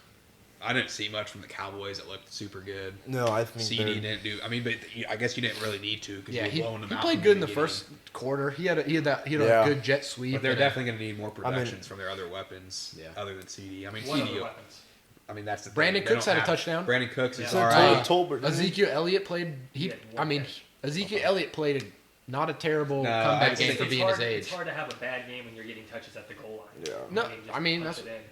I didn't see much from the Cowboys that looked super good. No, I think CD they're- didn't do. I mean, but I guess you didn't really need to because Yeah, you he were blowing them out. played from good in the beginning. first quarter. He had a Yeah. good jet sweep. But they're and a- definitely going to need more I mean- productions from their other weapons, Yeah. other than CD. I mean, What CD. other weapons? I mean, that's the Brandon thing. They Cooks don't had a have- touchdown. Brandon Cooks is Yeah. all Told- right. Tolbert, didn't he? Ezekiel Elliott played. He had one catch. Ezekiel Elliott played not a terrible No, I comeback just game think for It's being hard, his age. It's hard to have a bad game when you're getting touches at the goal line. Yeah. No, just I mean, punch that's- it in.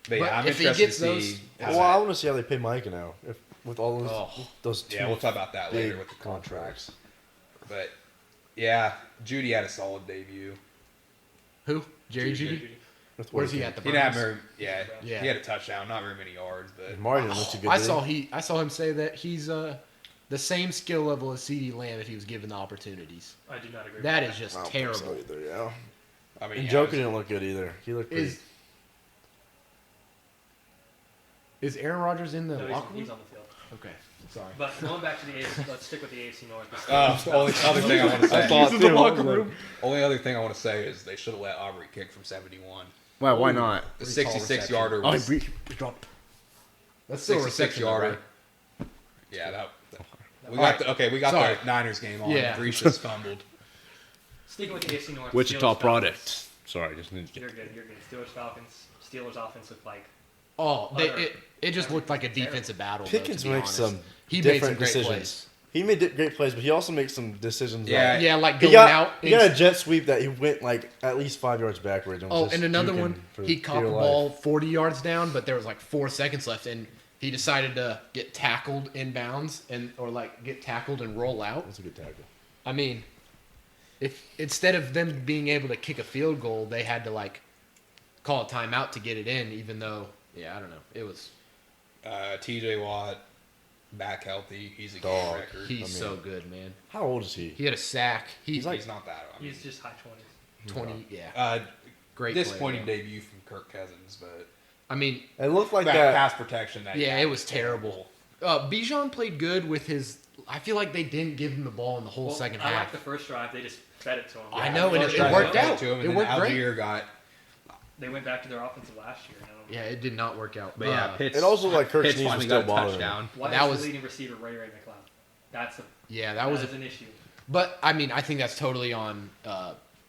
But But yeah, I'm if he interested gets to those- see. how Well, I that- want to see how they pay Micah now. If with all those Oh. those two. yeah, we'll talk about that later big with the contracts. But yeah, Judy had a solid debut. Who? Jerry Judy. With Where's he Wickham. at? The He didn't have Browns? very, Yeah. He had a touchdown, not very many yards, but Marty didn't look too good. I did he? saw him say that he's the same skill level as CeeDee Lamb if he was given the opportunities. I do not agree That with is just I don't think so terrible. either, yeah. I mean, And yeah, Joker it was- didn't look good either. He looked pretty. Is Aaron Rodgers in the No, locker he's room? on the field. Okay, sorry. But going back to the AFC, let's stick with the AFC North. the only other thing I want to say. thought He's in the too. locker room. Only other thing I want to say is they should have let Aubrey kick from 71. Why? Why not? The Pretty tall 66 reception. yarder was That's still a 66 reception, though, yarder. right? Yeah, that. We Alright. we got Sorry. the Niners game on. Yeah. Brees just fumbled. Sticking with the AFC North. Wichita Steelers, product. Sorry, just need Falcons. You're good. You're good. Steelers, Falcons. Steelers offense looked like Oh, Utter- it just looked like a defensive battle. though, Pickens to be makes honest. some He made some different great decisions. plays. He made great plays, but he also makes some decisions. Yeah. like- Yeah, like he going got out. he got a jet sweep that he went like at least 5 yards backwards. And was Oh, just and another juking one, for he caught dear the life. ball 40 yards down, but there was like 4 seconds left, and he decided to get tackled inbounds or like get tackled and roll out. That's a good tackle. I mean, if instead of them being able to kick a field goal, they had to like call a timeout to get it in, even though, yeah, I don't know, it was. TJ Watt back healthy. He's a Dog. game record. He's I mean- so good, man. How old is he? He had a sack. He's not that. I mean, he's just high 20s. 20, yeah, disappointing great. Disappointing debut from Kirk Cousins, but I mean, It looked like that that. pass protection. That yeah, guy it was terrible. Bijan played good with his. I feel like they didn't give him the ball in the whole second I half. like the first drive. They just fed it to him. I know, and First it drive, worked they got out. To him, and It then worked great. Algier got. They went back to their offensive last year. Yeah, it did not work out. But yeah, Pitts. It also looked like Kirk's Pitts knees were finally still got a bothering him. touchdown. Why That is was- the leading receiver Ray McLeod? That's that was an issue. But I mean, I think that's totally on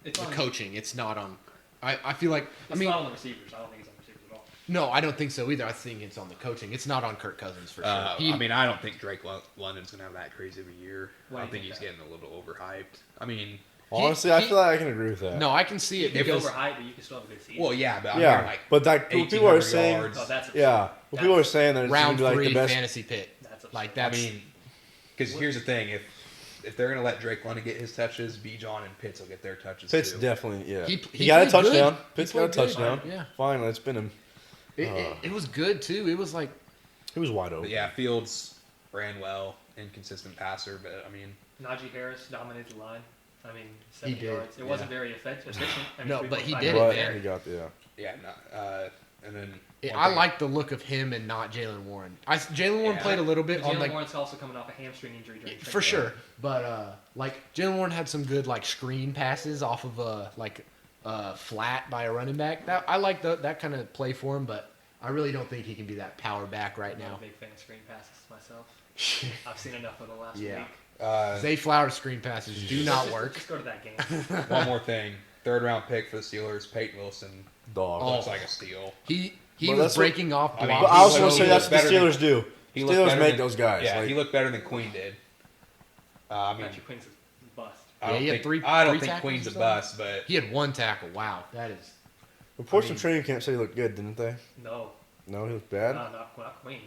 It's the on coaching. It's not on. I feel like. It's I mean, not on the receivers. I don't think it's on the receivers at all. no, I don't think so either. I think it's on the coaching. It's not on Kirk Cousins for sure. He- I mean, I don't think Drake London's gonna have that crazy of a year. Why I do you think think he's that? getting a little overhyped. I mean, Honestly, I he- feel like I can agree with that. no, I can see it You can because overhype, but you can still have a good season. well, yeah, but I'm Yeah, hearing like but like what people are 1,800 saying. yards. Oh, that's Yeah, what people are saying that it's gonna round be like 3 the best. fantasy pick. That's absurd. Like I that's. mean, because here's the thing: if they're gonna let Drake London get his touches, Bijan and Pitts will get their touches Pitts too. definitely, yeah. He He got a played good. touchdown. He Pitts got a played good. touchdown. Yeah. Finally, it's been him. It was good too. It was like He was wide But open. yeah, Fields ran well, inconsistent passer, but I mean, Najee Harris dominated the line. I mean, He 70 did, yards. It wasn't very efficient. I mean, No, but he 3.5 did it, But man. he got Yeah, and then I like the look of him and not Jalen Warren. Jalen Warren Yeah. played a little bit on Jalen like Warren's also coming off a hamstring injury during for sure, but like Jalen Warren had some good like screen passes off of flat by a running back. That I like that kind of play for him, but I really don't think he can be that power back right I'm not now. a big fan of screen passes myself. I've seen enough of the last Yeah. week. Zay Flowers screen passes do not Just- work. Just go to that game. one more thing. 3rd round pick for the Steelers, Peyton Wilson. dog. Oh. Looks like a steal. He But was that's what- breaking off I mean, blocks. But I also he want to say looked that's what the better than- Steelers do. He looked Steelers better make than- those guys. Yeah, like, he looked better than Queen did. I mean, Patrick Queen's a bust. I Yeah, don't he had think, three- I don't three think tackles Queen's or a something? bust, but He had one tackle. Wow, that is. reports I from mean- training camp say he looked good, didn't they? No, No, he looked bad. not Queen.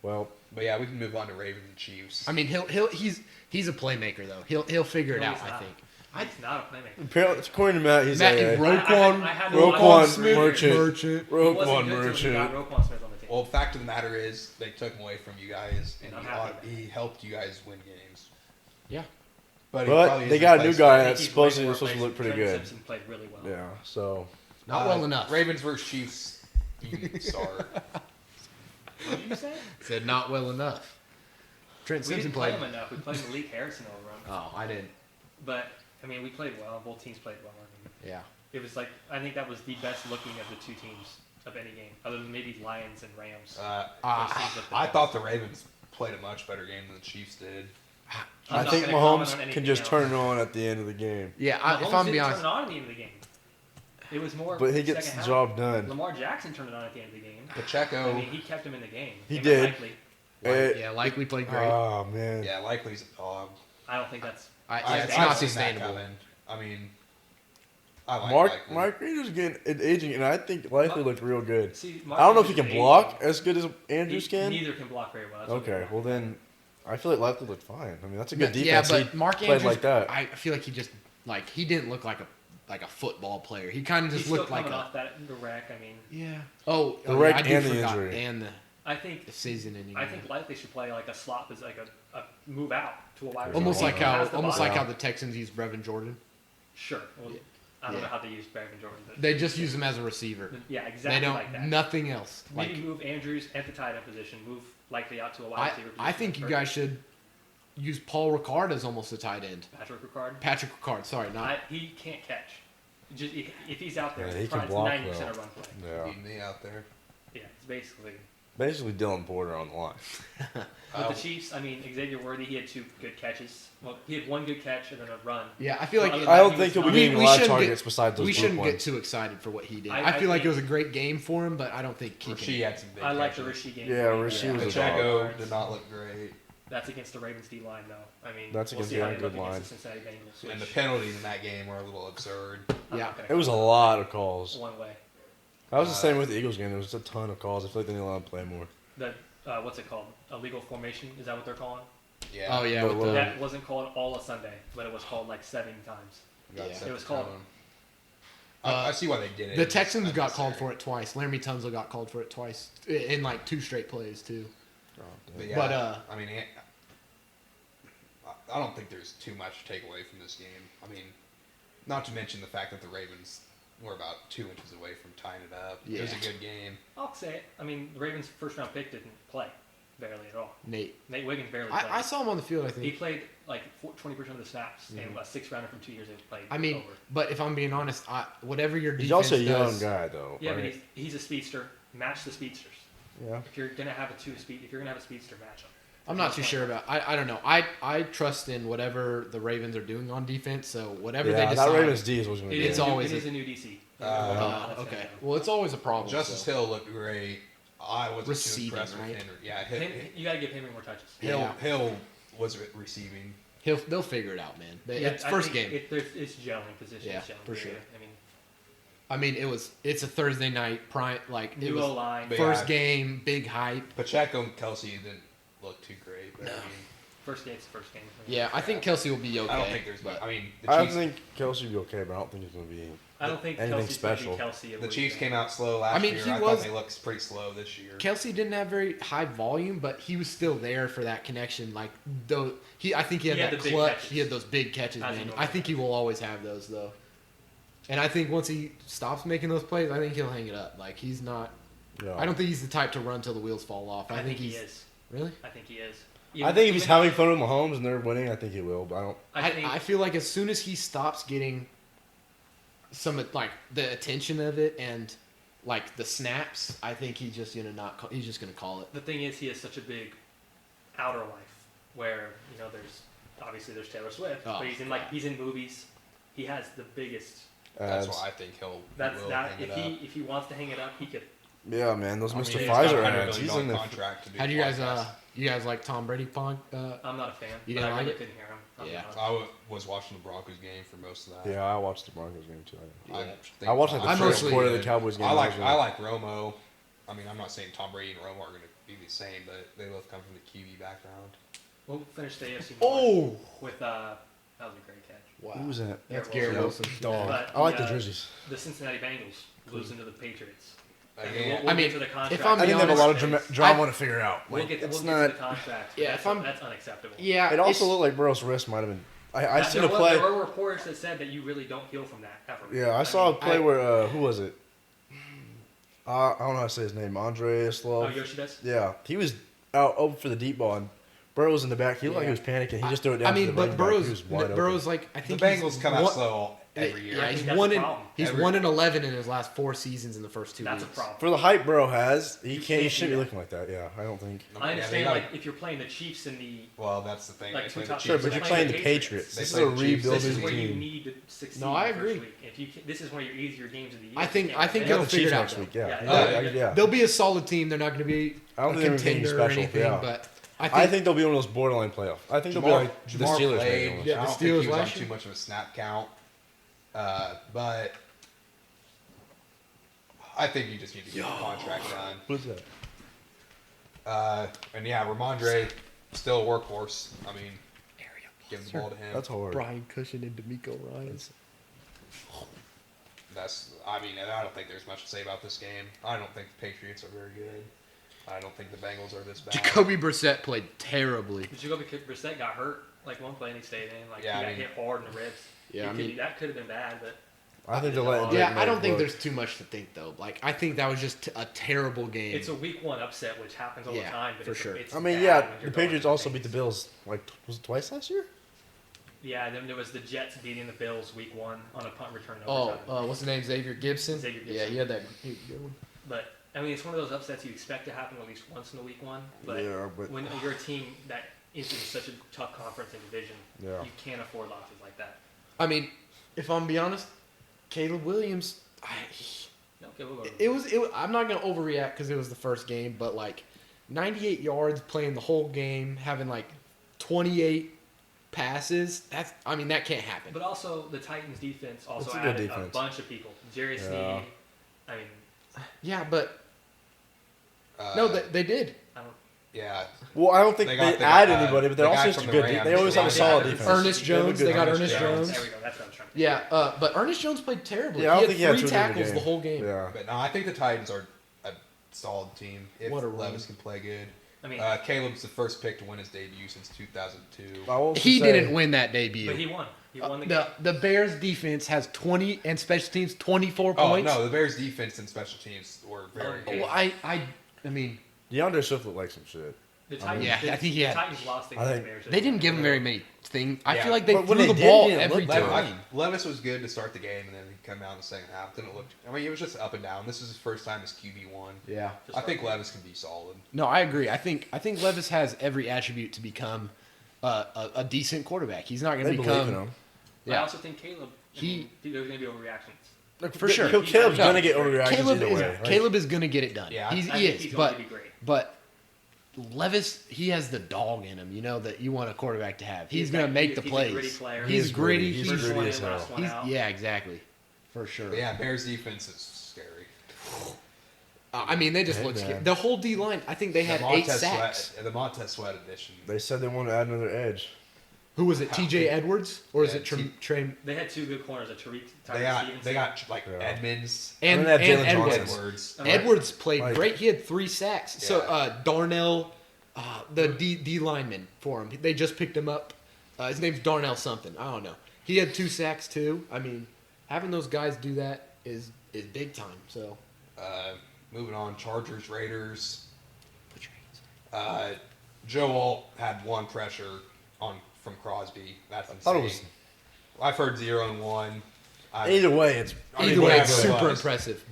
Well, yeah, we can move on to Ravens and Chiefs. I mean, he's a playmaker though. He'll figure it No, out. he's I not. think. He's not a playmaker. apparently, according to Matt, he's Matt a and Roquan, I had Roquan Smith. Merchant. He wasn't Roquan good till he Merchant. got Roquan Smith on the team. Well, fact of the matter is, they took him away from you guys, and I'm happy with he helped you guys win games. Yeah. But, he But probably they is got a new replaced- guy I think that's he's supposedly way more supposed to look pretty Trent good. Simpson played really well. Yeah, so Not well enough. Ravens versus Chiefs. You can start. What did you say? Said not well enough. Trent We Simpson didn't play played. him enough. We played Malik Harrison over him. Oh, I didn't. But, I mean, we played well. Both teams played well. I mean, Yeah. it was like, I think that was the best looking of the two teams of any game, other than maybe Lions and Rams. Those teams looked the I best. thought the Ravens played a much better game than the Chiefs did. I'm I not think gonna comment Mahomes on can anything just else. turn it on at the end of the game. Yeah. Mahomes If I'm didn't being turn honest, it on at the end of the game. It was more. But he second gets the half. job done. Lamar Jackson turned it on at the end of the game. Pacheco. I mean, he kept him in the game. He Him did. and Likely. yeah, likely played great. Oh man. Yeah, Likely's a dog. I don't think that's. It's I've not seen sustainable. that coming. I mean, I like Mark Likely. Reed is getting aging, and I think Likely looked real good. See, I don't know if he Mark can Andrews block is as good as aging. Andrews can. Neither can block very well. That's what Okay, we're well then, I feel like Likely looked fine. I mean, that's a good Yeah, defense. but He Mark played Andrews, like that. I feel like he just he didn't look like a football player. He kind of He's just still looked like coming a off that the wreck. I mean, yeah. Oh, The yeah, wreck I do and the forgot. injury. And I think the season ending. I think Likely should play like a slot as like a move out to a wide receiver. almost like He has the body. how the Texans use Brevin Jordan. Sure. Well, I don't Yeah. know how they use Brevin Jordan. But They just use him as a receiver. yeah, They exactly don't like that. nothing else. Maybe Like move Andrews at the tight end position. Move Likely out to a wide receiver position. I think you guys should use Paul Ricard as almost a tight end. Patrick Ricard. Patrick Ricard, sorry, not. He can't catch. Just if he's out there, Yeah, it's he can probably block 90% of though. run play. Yeah, Beating me out there. Yeah, it's basically. basically Dylan Porter on the line. With the Chiefs, I mean, Xavier Worthy, he had 2 good catches. Well, he had 1 good catch and then a run. Yeah, I feel like Well, I don't he think was he'll be not- getting a we lot of shouldn't targets besides those we blue shouldn't ones. get too excited for what he did. I I feel like it think- was a great game for him, but I don't think he Rasheed can. had some big I like the catches. Rasheed game. Yeah, Rasheed was a Pacheco dog. did not look great. That's against the Ravens D line, though. I mean, That's we'll against see the how they good look line. against the Cincinnati Bengals. And the which penalties in that game were a little absurd. I'm Yeah. not gonna It was a comment lot of calls. One way. That was the same with the Eagles game. There was a ton of calls. I feel like they didn't allow them to play more. The what's it called? Illegal formation? Is that what they're calling? Yeah. Oh yeah, But with the, That wasn't called all of Sunday, but it was called like 7 times. Got Yeah. set It was the called- tone. Uh, I see why they did it. the It's Texans got called unnecessary. for it twice. Laramie Tunsil got called for it twice in like 2 straight plays too. But yeah, But, I mean, I don't think there's too much to take away from this game. I mean, not to mention the fact that the Ravens were about 2 inches away from tying it up. It was a Yeah. good game. I'll say it. I mean, the Ravens' first round pick didn't play barely at all. Nate, Nate Wiggins barely played. I saw him on the field. I He think. played like 20% of the snaps, and a 6th rounder from 2 years ago played. I mean, over. but if I'm being honest, whatever your defense He's also a young does, guy, though. Yeah, right? but he's a speedster. Match the speedsters. Yeah. If you're gonna have if you're gonna have a speedster, match them. I'm not too sure about. I don't know. I trust in whatever the Ravens are doing on defense. So whatever they Yeah, decide. that Ravens D is what's going to It be. It's is always it a- is a new DC. Okay. Well, it's always a problem. Justice so. Hill looked great. I wasn't Receiving, too impressed right? with Henry. Yeah, You gotta give Henry more touches. Yeah. Hill was receiving. They'll figure it out, man. It's I first think game. It's gelling positions. Yeah, gelling for sure. I mean, It's a Thursday night prime. Like it new was O line. But first yeah. game, big hype. Pacheco and Kelsey didn't look too great. But I mean, First game's the first game. Yeah, I think Kelsey will be okay. I don't think there's. but I mean, the I Chiefs. think Kelsey will be okay, but I don't think it's going to be. I don't think anything Kelsey's special. Gonna be Kelsey The Chiefs came out slow last year. he I was- thought they looked pretty slow this year. Kelsey didn't have very high volume, but he was still there for that connection. Like though I think he had He had that the big clutch. catches. He had those big catches, As he man. normally I think he will always have those though. And I think once he stops making those plays, I think he'll hang it up. Like he's not. Yeah. I don't think he's the type to run till the wheels fall off. I think he he's is. really. I think he is. I think if he's Even- having fun with Mahomes and they're winning, I think he will. But I don't. I think I feel like as soon as he stops getting some like the attention of it and like the snaps, I think he's just gonna not. He's just gonna call it. the thing is he has such a big outer life where there's Taylor Swift, Oh, but he's in movies. He has the biggest. That's ads. why I think he'll. That's will that. hang If it he up. if he wants to hang it up, he could. Yeah, man, those I mean, Mr. he's got a Pfizer $100 ads. million He's in the. contract to do How do you guys podcasts. you guys like Tom Brady? I'm not a fan. You but didn't I like really it? couldn't hear him. I'll be Yeah. honest. Was watching the Broncos game for most of that. Yeah, I watched the Broncos game too. I I watched like the I first mostly- quarter of the Cowboys game. I like That was Romo. I mean, I'm not saying Tom Brady and Romo are going to be the same, but they both come from the QB background. We'll finish the AFC North Oh with that was a great catch. wow! Who was that? That's Garrett Garrett Wilson. Wilson. Dog. But I like the, the jerseys. The Cincinnati Bengals losing to the Patriots. Again, We'll I mean, get to the contract. if I'm I think they have a lot of It's- drama to figure out. We'll Like, get it's to not. the contract. Yeah, that's, if I'm- that's unacceptable. Yeah, It also it's- looked like Burrow's wrist might have been. I seen a There play. were reports that said that you really don't heal from that ever. Yeah, I saw a mean, play where who was it? I don't know how to say his name. Andre Oh, Slav. Yoshibes? Yeah, he was out open for the deep ball, and Burrow was in the back. He looked like he was panicking. He just threw it down. I mean, to the but running back. He Burrow's was wide open. Burrow's like I the think Bengals he's come out one- slow every year. Yeah, I he's think that's one the in problem. he's Every- 1-11 in his last 4 seasons in the first 2 That's a weeks. problem. For the hype Burrow has, he You can't. He can't shouldn't do be that. looking like that. Yeah, I don't think. I understand, gotta- like, if you're playing the Chiefs in the Well, that's the thing. like They two play the top Chiefs Sure, teams, but next you're playing playing the Patriots. Patriots. They This is play a the Chiefs. This is rebuilding where you team. need to succeed. No, I in the first agree. week. If you this is one of your easier games of the year. I think You can't they'll Got the figure Chiefs it out. next week. Yeah, Yeah. yeah. They'll be a solid team. They're not going to be I don't a think they're anything contender or special, anything, yeah. but I think they'll be one of those borderline playoff. I think they'll be like the Jamar Steelers. played. maybe almost. Yeah, I the don't think Steelers he was on last too year. much of a snap count, but I think you just need to get the contract done. What's that? And yeah, Ramondre still a workhorse. I mean, give the ball to him. That's hard. Brian Cushion and D'Amico Ryans. I mean, I don't think there's much to say about this game. I don't think the Patriots are very good. I don't think the Bengals are this bad. Jacoby Brissett played terribly. But Jacoby Brissett got hurt like one play and he stayed in. Like Yeah, he I got mean- hit hard in the ribs. Yeah, I mean- that could have been bad, but I think they'll let. Yeah, Drake I don't May think look. there's too much to think though. Like I think that was just a terrible game. it's a week one upset, which happens all the Yeah, time. But for it's, sure. It's I mean, bad yeah, when you're the going Patriots to also beat things. the Bills. Like, was it twice last year? Yeah, and then there was the Jets beating the Bills week one on a punt return. oh, overtime. what's his name? Xavier Gibson. Xavier Gibson. Yeah, he had that good one. But I mean, it's one of those upsets you expect to happen at least once in a week one. But Yeah, but- when you're a team that is in such a tough conference and division, Yeah. you can't afford losses like that. I mean, if I'm be honest, Caleb Williams. No, okay, we'll go. It was. I'm not gonna overreact because it was the first game, but like 98 yards playing the whole game, having like 28 passes. I mean, that can't happen. But also, the Titans defense also It's a good added a defense. bunch of people. Jerry Yeah. Sneed. I mean, Yeah, but no, they did. I don't. Yeah, Well, I don't think They they, got the add guy- anybody, but they're the guy also just a from the good. Rams. They always have a Yeah. solid Yeah. defense. Ernest They have a Jones, good they got defense. Ernest Jones. There we go. That's what I'm trying to Yeah, but Ernest Jones played terribly. Yeah, I don't think he he had had too 3 good of a tackles game. the whole game. Yeah. but no, I think the Titans are a solid team if What a run. Levis can play good. I mean, Caleb's the first pick to win his debut since 2002. I will also He say- didn't win that debut. but he won. He won the game. The Bears defense has 20 and special teams 24 Oh points. no, the Bears' defense and special teams were very Oh, good. Well, I mean, DeAndre Swift looked like some shit. The Titans, yeah, I think he had- the Titans lost against I the think Bears. they didn't give him very many things. I Yeah, feel like they but when threw they the did, ball he didn't every look good. time. Levis was good to start the game, and then he come out in the second half. Didn't look. I mean, it was just up and down. This is his first time as QB1. Yeah. I think Levis can be solid. No, I agree. I think Levis has every attribute to become a decent quarterback. He's not going They to believe in become. him. I Yeah, also think Caleb. He- there's going to be overreactions. Look, for sure. Caleb's No, gonna get overreactions Caleb either is way. Like, Caleb is going to get it done. Yeah, I he think is. he's But going to be great. but Levis, he has the dog in him. You know that you want a quarterback to have. He's going to make the he's plays. A gritty player. He's He's gritty. gritty. He's, He's First gritty one as in, hell. last one out. yeah, exactly, for sure. But yeah, Bears' defense is scary. I mean, they just Hey, looked man. scared. The whole D line, I think they had 8 sacks. The Montez Sweat edition. They said they want to add another edge. Who was it? T.J. Edwards or is Yeah, it Trey? They had 2 good corners, Tyree They got like Yeah. Edmonds, And they have Jalen Edwards. Johnson. Edwards. Edwards played Like- great. He had 3 sacks. So Yeah. Darnell, the D lineman for him, they just picked him up. His name's Darnell something. I don't know. He had 2 sacks too. I mean, having those guys do that is big time. So Moving on, Chargers, Raiders. Joe Alt had 1 pressure from Crosby. That's insane. thought it was- I've heard 0 and 1. Either way, it's either way, whatever it's it super was. impressive.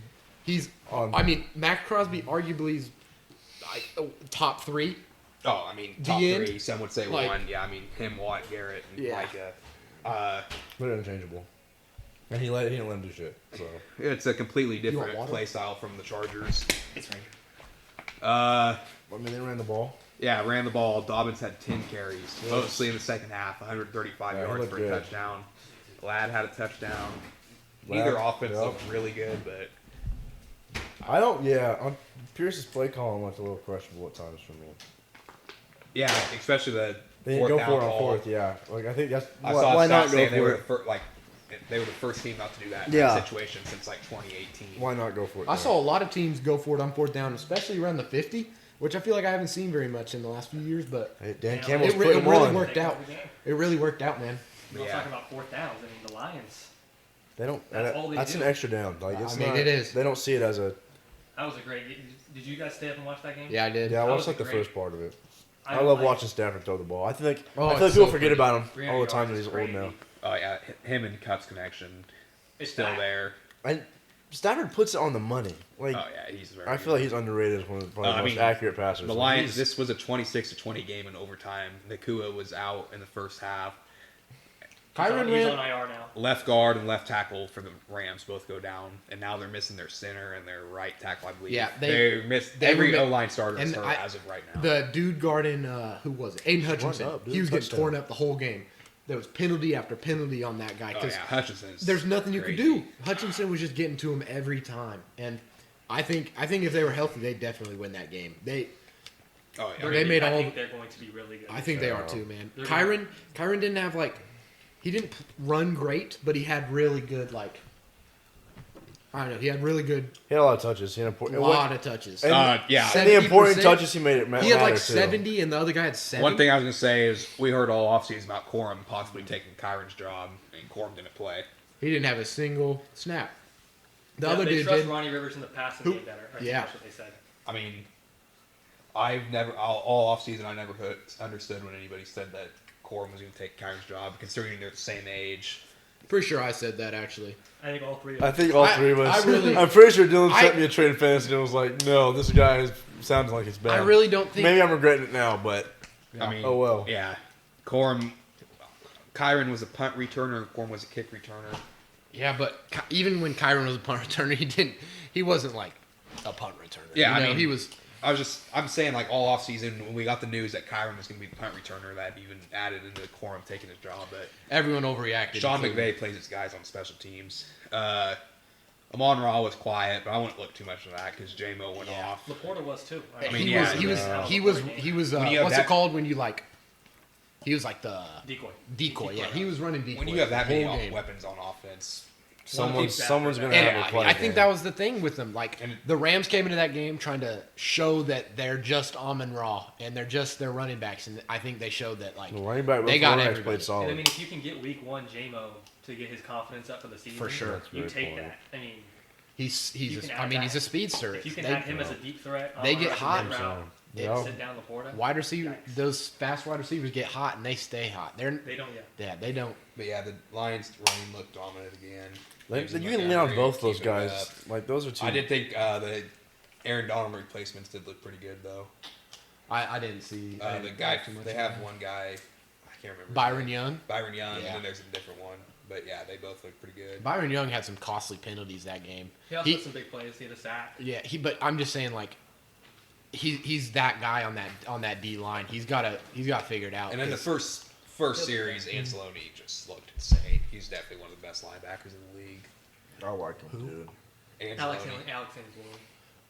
He's. On- I mean, Mac Crosby arguably is top 3. Oh, I mean, The top end? 3. Some would say Like- 1. Yeah, I mean, him, Watt, Garrett, and Yeah. Micah. they're interchangeable. And he didn't let him do shit. So It's a completely want different water? play style from the Chargers. It's right. I mean, they ran the ball. Yeah, ran the ball. Dobbins had 10 carries, Yes. mostly in the second half, 135 Yeah, he yards looked for good. a touchdown. Ladd had a touchdown. Ladd, Neither offense yep. looked really good, but I don't. Yeah, on Pierce's play calling looked a little questionable at times for me. yeah, especially the They didn't fourth go down for it on call. fourth. Yeah, like I think that's I why, saw why a not stat go saying they for were it. they were the first team not to do that in Yeah. that situation since like 2018. Why not go for it? I then? saw a lot of teams go for it on 4th down, especially around the 50, which I feel like I haven't seen very much in the last few years. But Hey, Dan Yeah, Campbell's it re- putting it really one. worked out. Every game. It really worked out, man. We were Yeah. talking about 4th downs. I mean, the Lions. They don't. That's all they That's do. an extra down. Like I it's mean, not, it is. They don't see it as a. That was a great game. Did you guys stay up and watch that game? Yeah, I did. Yeah, I That watched was like the great. first part of it. I don't love like- watching Stafford throw the ball. I think Oh, I feel like it's people so forget pretty. about him 300 all the time that yards he's is old crazy. now. Oh yeah, him and Cut's connection It's still back. there. And Stafford puts it on the money. Like Oh yeah, he's very. I feel like he's underrated as one of the probably I the most mean, accurate passers. the Like, Lions. he's- This was a 26-20 game in overtime. Nakua was out in the first half. Kyron He's ran. on IR now. Left guard and left tackle for the Rams both go down, and now they're missing their center and their right tackle. I believe. Yeah, they missed they every were mi- O-line starter is and hurt as of right now. The dude guarding, who was it? Aiden Hutchinson. up, dude. He was getting Touchdown. torn up the whole game. There was penalty after penalty on that guy oh because yeah, Hutchinson's there's nothing you could crazy. do. Hutchinson was just getting to him every time, and I think if they were healthy, they'd definitely win that game. Oh yeah, They made I all think the- they're going to be really good. I think they are Yeah. too, man. They're Kyron didn't have he didn't run great, but he had really good I don't know. He had really good he had a lot of touches. He had important. lot of touches. And- yeah. And the important 70%. touches he made it He had matter, too. 70, and the other guy had 7. One thing I was gonna say is we heard all offseason about Corum possibly taking Kyron's job, and Corum didn't play. He didn't have a single snap. The Yeah, other they dude trust did. Ronnie Rivers in the passing Who- game better. I think yeah. that's what they said. I mean, I've never all offseason I never understood when anybody said that Corum was gonna take Kyron's job, considering they're the same age. Pretty sure I said that actually. I think all 3 of I them. think all I- three of us. I really- I'm pretty sure Dylan I- sent me a trade fantasy and was like, "No, this guy sounds like it's bad." I really don't think. Maybe I'm regretting it now, but I mean, oh well. Yeah, Kyron was a punt returner, and Corum was a kick returner. Yeah, but even when Kyron was a punt returner, he wasn't like a punt returner. Yeah, You I know, mean- he was. I'm saying like all offseason when we got the news that Kyron was going to be the punt returner, that even added into Corum taking his job. But Everyone overreacted. Sean including- McVay plays his guys on special teams. Amon-Ra was quiet, but I wouldn't look too much of that because J-Mo went Yeah. off. Laporta was too. I mean, he yeah, was. He was. yeah. He was. He was. When you have What's that- it called when you He was like the Decoy. decoy. Yeah, he was running decoy. When you have that the many whole game. weapons on offense, Someone's keeps someone's after gonna that. have And a play. I think that was the thing with them. Like And- the Rams came into that game trying to show that they're just Amon Ra and they're just their running backs, and I think they showed that like the running back. they They got got everybody. played And I solid. mean, if you can get week 1 J-Mo to get his confidence up for the season, For sure. That's you very take important. that. I mean, he's You can I add mean that. he's a speedster. if you can They- add him as a deep threat, they Amon-Ra get as a hot. mid route, Yeah. and sit down Laporta. wide receiver, Yikes. those fast wide receivers get hot and they stay hot. They're They don't yet. yeah, they don't. but yeah, the Lions running looked dominant again. Like, Using you can lean on McCaffrey, both those keeping it guys. up. Like those are two. I did think the Aaron Donald replacements did look pretty good though. I didn't see I The didn't guy watch too much they of have that. one guy, I can't remember. his Byron name. Young. Byron Young, Yeah. and then there's a different one. But yeah, they both look pretty good. Byron Young had some costly penalties that game. He also He- had some big plays. He had a sack. Yeah, but I'm just saying like he's that guy on that D line. He's got to figure it out. And in the 'cause- first series, Anceloni just looked insane. He's definitely one of the best linebackers in the league. I like him, dude. Anceloni. Alexander Boone.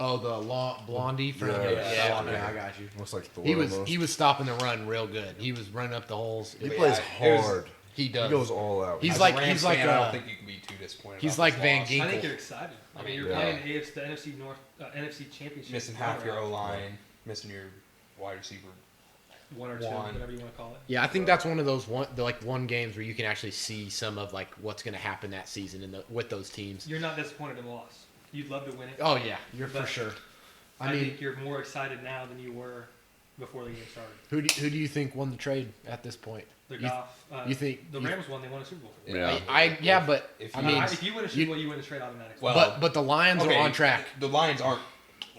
Oh, the blondie from Yeah. I got you. Looks like Thor. He was stopping the run real good. He was running up the holes. He But plays yeah, it was- hard. He does. He goes all out. He's As like- a Rams he's like fan, I a- don't think you can be too disappointed. he's about like this Van loss. Ginkel. I think you're excited. I mean, you're Yeah. playing the NFC North, NFC Championship. Missing half your O line, missing your wide receiver. one or two, one. whatever you want to call it. Yeah, I think that's one of those one games where you can actually see some of like what's going to happen that season with those teams. You're not disappointed in the loss. You'd love to win it. Oh yeah, you're for But sure. I mean, think you're more excited now than you were before the game started. who do you think won the trade at this point? The You- Goff, you think- the Rams won? They won a Super Bowl. Yeah. But If I you- mean, if you win a Super Bowl, you win the trade automatically. Well, but the Lions okay, are on track. The Lions aren't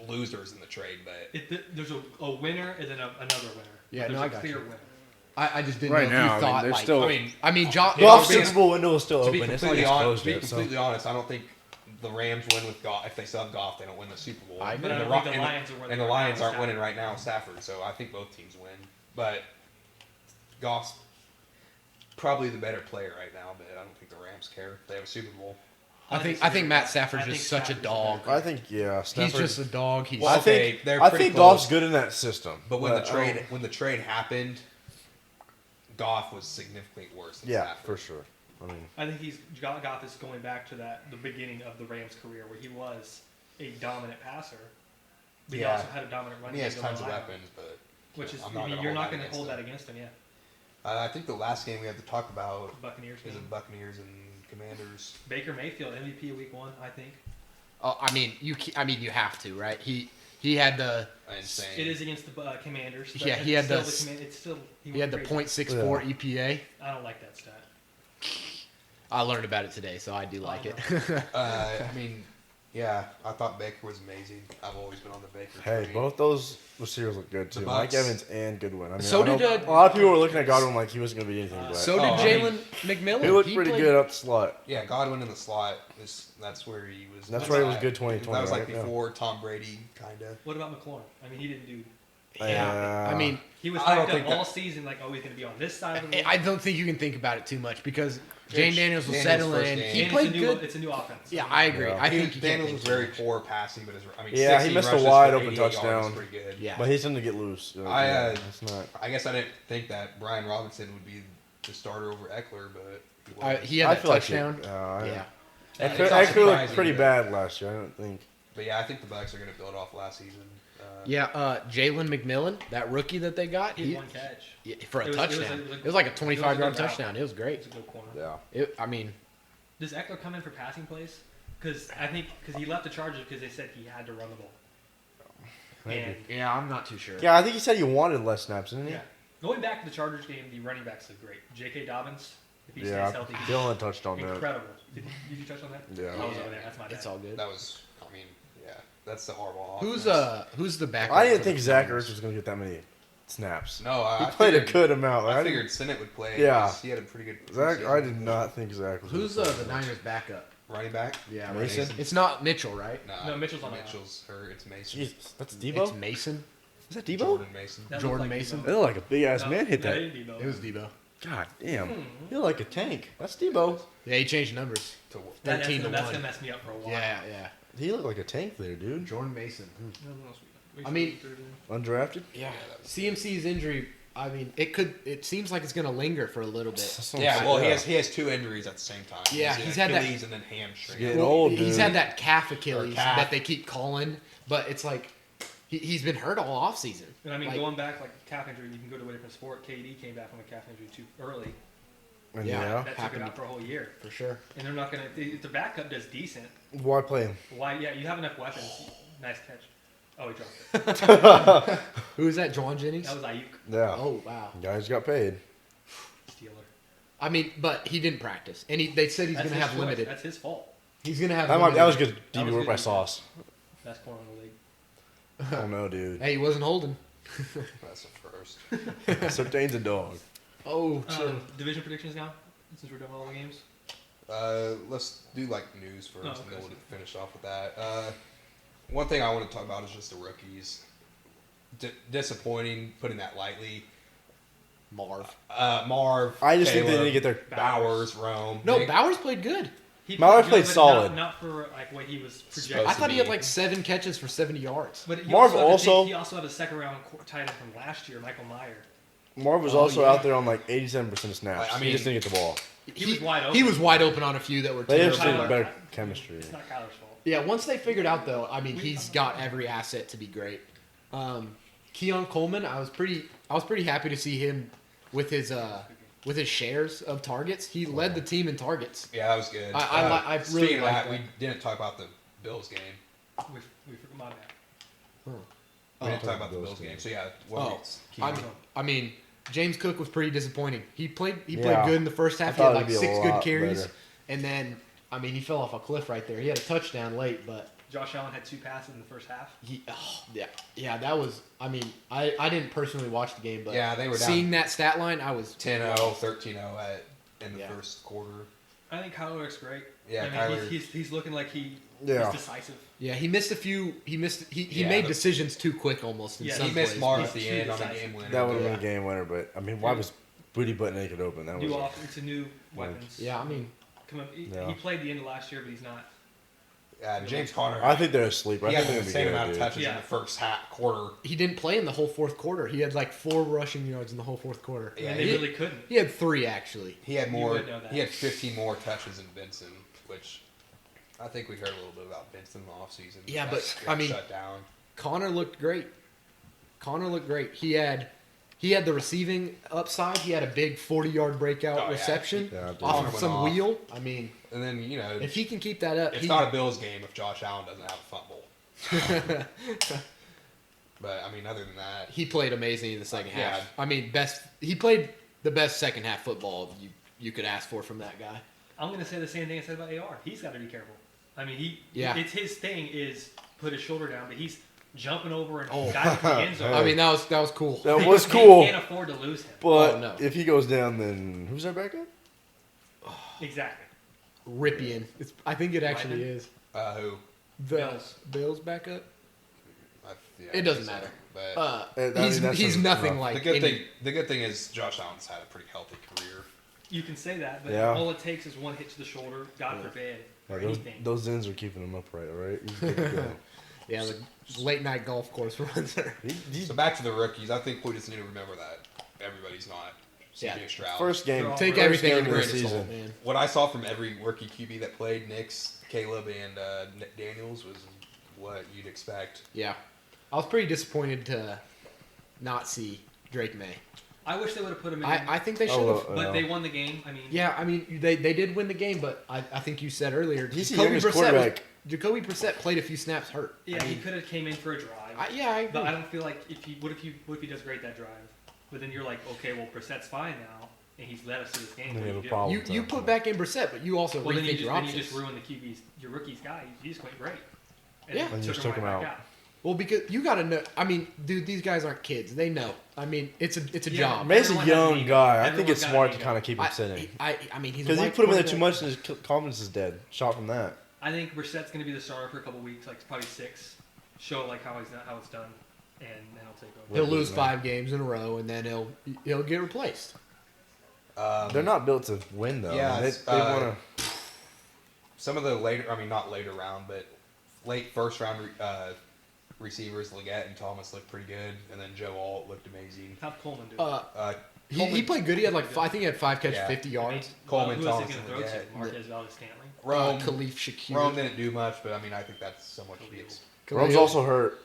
losers in the trade, but There's a winner and then another winner. Yeah, There's no, I a got clear you. winner. I just didn't Right know if now, I you mean, thought they're like. still- I mean, John. Goff's being- Super Bowl window is still to be open. It's not completely honest, closed yet. completely honest, I don't think the Rams win with Goff. If they still have Goff, they don't win the Super Bowl. I agree. But I And don't the, think the Ro- Lions are winning and the right Lions now aren't with winning right now with Stafford, so I think both teams win. But Goff's probably the better player right now, but I don't think the Rams care. They have a Super Bowl. I think Matt Stafford's just such a Stafford's dog. I think Stafford. He's just a dog. He's Well, I okay, think they're I pretty think close. Goff's good in that system. But when I don't- the trade happened, Goff was significantly worse than yeah, Stafford. for sure. I mean, I think Goff is going back to the beginning of the Rams' career where he was a dominant passer. But he Yeah. also had a dominant running He has game to tons of rely on, weapons, but Which is, I'm not gonna you're hold not that going to against hold him. that against him, yeah. I think the last game we have to talk about Buccaneers is the game. Buccaneers and Commanders. Baker Mayfield MVP of Week 1, I think. Oh, I mean, you have to, right? He had the Insane. It is against the Commanders. but Yeah, he had it's the- still it's still he had the went crazy. .64 EPA. I don't like that stat. I learned about it today, so I do like it. I mean, yeah, I thought Baker was amazing. I've always been on the Baker hey, train. both those receivers look good The too. Mike Bucs- Evans and Goodwin. I mean, So I know did, a lot of people were looking at Godwin like he wasn't going to be anything. But So did Oh, I Jalen mean, McMillan. he looked pretty played- good up the slot. Yeah, Godwin in the slot. That's where he was. That's where he was good 2020, That was like right? Yeah. before Tom Brady, kind of. What about McLaurin? I mean, he didn't do. Yeah, I mean, He was I don't hyped up think that- all season, like, oh, he's going to be on this side of the I don't think you can think about it too much because Jane Daniels was Daniels' settling first in. game. He And played it's a new, good. It's a new offense. Yeah, I agree. Yeah. I think you can't Daniels think was too very much. poor passing, but Yeah, he 60 missed a rushes wide for open 88 yards touchdown. is pretty good. Yeah. But he's going to get loose. It's not. I guess I didn't think that Brian Robinson would be the starter over Eckler, but he wasn't. He had I that feel like touchdown. yeah. Yeah. It's not Eckler looked surprising, pretty but- bad last year. I don't think. But yeah, I think the Bucks are going to build off last season. Jalen McMillan, that rookie that they got, He had one catch. for a It was- touchdown. it was It was like a it 25-yard was a good touchdown. It was great. It's a good corner. Yeah. I mean, Does Eckler come in for passing plays? Because he left the Chargers because they said he had to run the ball. Maybe. And yeah, I'm not too sure. Yeah, I think he said he wanted less snaps, didn't he? yeah, going back to the Chargers game, the running backs look great. J.K. Dobbins, if he Yeah, stays healthy, he's Dylan touched on that. incredible. Did you touch on that? Yeah. I was over there. That's my bad. It's all good. That was, I mean, yeah, that's the Harbaugh. Who's offense. the backup? I didn't for think the Zach Niners? Ertz was going to get that many snaps. No, He I played a figured- good amount. Like, I didn't- figured Sinnott would play. Yeah. 'cause he had a pretty good. Zach, preseason. I did not think Zach was. Who's gonna the play much. Niners backup? running back? Yeah, Mason? Mason. It's not Mitchell, right? Nah, No, Mitchell's on the Mitchell's hurt. It's Mason. Jesus, that's It's Debo. Mason. Is that Debo? Jordan Mason. That Jordan looked like Mason? Debo. That looked like a big ass No, man hit that that. ain't Debo. It was Debo. God damn, he looked like a tank. That's Debo. Yeah, he changed numbers. To, 13 to That's 1. gonna mess me up for a while. Yeah. He looked like a tank there, dude. Jordan Mason. What else we got? I mean- Undrafted. Yeah. CMC's injury. I mean, it seems like it's gonna linger for a little bit. That's what I'm yeah, saying. well, he has two injuries at the same time. Yeah, He's he's had that- Achilles and then hamstring. He's getting old, He's dude. had that calf Achilles calf. that they keep calling, but it's like he's been hurt all off season. And I mean, Like- going back like calf injury, you can go to a different sport. KD came back from a calf injury too early. And Yeah. yeah. That took him happened. out for a whole year. For sure. And they're not gonna. If the backup does decent, Why play him? why? Yeah, you have enough weapons. Nice catch. Oh, he dropped it. Who is that? John Jennings? That was Ayuk. Yeah. Oh wow. Guys got paid. Steeler. I mean, but he didn't practice, and they said he's That's gonna his have choice. limited. That's his fault. He's gonna have. That limited. was good That DB was work good by defense. Sauce. Best corner in the league. Oh no, dude. Hey, he wasn't holding. That's the first. Surtain's a dog. Oh, chill. Division predictions now, since we're done with all the games. Let's do like news first, Oh, and then okay. we'll finish off with that. One thing I want to talk about is just the rookies. Disappointing, putting that lightly. Marv. Marv. I just think they Caleb, didn't get their. Bowers, Rome. No, They- Bowers played good. He Mallory good, played but solid. Not for like what he was projected. Supposed I to thought he had be. like 7 catches for 70 yards. But he Marv had a also- he also had a second round tight end from last year, Michael Meyer. Marv was Oh, also yeah. out there on like 87% of snaps. I He mean- just didn't get the ball. He was wide open. He was wide open on a few that were They terrible. just need Tyler- better chemistry. It's not Kyler's fault. Yeah, once they figured out though, I mean, he's got every asset to be great. Keon Coleman, I was pretty happy to see him with his shares of targets. He led the team in targets. Yeah, that was good. I really speaking of like that, that. we didn't talk about the Bills game. We forgot my bad. We didn't talk about the Bills game. So yeah, I mean, James Cook was pretty disappointing. He played Yeah. good in the first half. He thought had it'd like be a 6 good lot carries, better. and then he fell off a cliff right there. He had a touchdown late, but Josh Allen had 2 passes in the first half. that was. I mean, I didn't personally watch the game, but Yeah, they were down seeing that stat line, I was 10-0, 13-0 in the Yeah. first quarter. I think Kyler looks great. Yeah, I mean, Kyler- he's looking like he's Yeah. decisive. Yeah, he missed a few. He Yeah, made the- decisions too quick almost. In Yeah, some He missed plays, Marv but- at the He's end on a decisive. game winner. That would have but- been a game winner, but I mean, why was Booty Butt Naked open? That was New offense to new weapons. Yeah, I mean, Come on, Yeah. he played the end of last year, but he's not. James Conner. I think they're asleep. I he think had they're the gonna same be amount good, of dude. touches in Yeah. the first quarter. he didn't play in the whole fourth quarter. He had like 4 rushing yards in the whole fourth quarter. Yeah, and they he- really couldn't. He had 3 actually. He had You more. would know that. He had 15 more touches than Benson, which I think we heard a little bit about Benson in the offseason. Yeah, Got- but, got I mean- shut down. Connor looked great. He had the receiving upside. He had a big 40-yard breakout Oh, yeah. reception Yeah, dude. off of Went some off. wheel. I mean, And then if he can keep that up, it's not a Bills game if Josh Allen doesn't have a fumble. But I mean, other than that, he played amazing in the second Yeah. half. I mean, he played the best second half football you could ask for from that guy. I'm going to say the same thing I said about AR. He's got to be careful. I mean, Yeah. it's his thing is put his shoulder down, but he's jumping over and Oh. diving for the end zone. I mean, that was cool. That was They cool. can't afford to lose him. But Oh, no. if he goes down, then who's our backup? Exactly. Ripien. I think it actually Lyman? is. who? The Bills backup. Yeah, It doesn't I think so. matter. But I mean, He's that's nothing rough. like the good any- thing is Josh Allen's had a pretty healthy career. You can say that, but Yeah. all it takes is one hit to the shoulder, God forbid, Yeah, or those, anything. those ends are keeping him upright, all right? He's good to go. Yeah, the late night golf course runs there. So back to the rookies, I think we just need to remember that everybody's not CJ Yeah. Stroud. First game. Take first everything game with a of the grain of salt, season. man. What I saw from every rookie QB that played, Nix, Caleb, and Daniels, was what you'd expect. Yeah, I was pretty disappointed to not see Drake May. I wish they would have put him in, I think they should Oh, have. but they won the game. I mean, Yeah, I mean they did win the game, but I think you said earlier He's the youngest quarterback. Jacoby Brissett played a few snaps hurt. yeah, I he mean, could have came in for a drive. I agree. But I don't feel like what if he does great that drive? But then you're like, okay, well Brissett's fine now, and he's led us to this game. Then What you do have you a do? problem. You put back in Brissett, but you also Well, then rethink your you options. just ruined the your rookie's guy. He just went great. Yeah. And you just took him right out. back Well, because you got to know. I mean, dude, these guys aren't kids. They know. I mean, it's a Yeah, job. May's a Everyone has an young ego. guy. I think Everyone's it's got smart an to ego. kind of keep him sitting. I mean, he's a Because you white put him in there too quarterback. much and his confidence is dead. Shot from that. I think Brissett's going to be the starter for a couple weeks, like probably 6. Show like how it's done, and then he'll take over. He'll lose 5 games in a row, and then he'll get replaced. They're not built to win, though. Yeah, they it's, want to. Some of the not later round, but late first round receivers, Leggett and Thomas looked pretty good, and then Joe Alt looked amazing. How'd Coleman do? He played good. He had I think he had 5 catches, Yeah. 50 yards. Coleman, who Thomas, is he and going to throw Leggett. to? Marquez Valdez-Scantling? Rome, Khalif Shakir. Rome didn't do much, but I mean, I think that's somewhat to be expected. Rome's also hurt.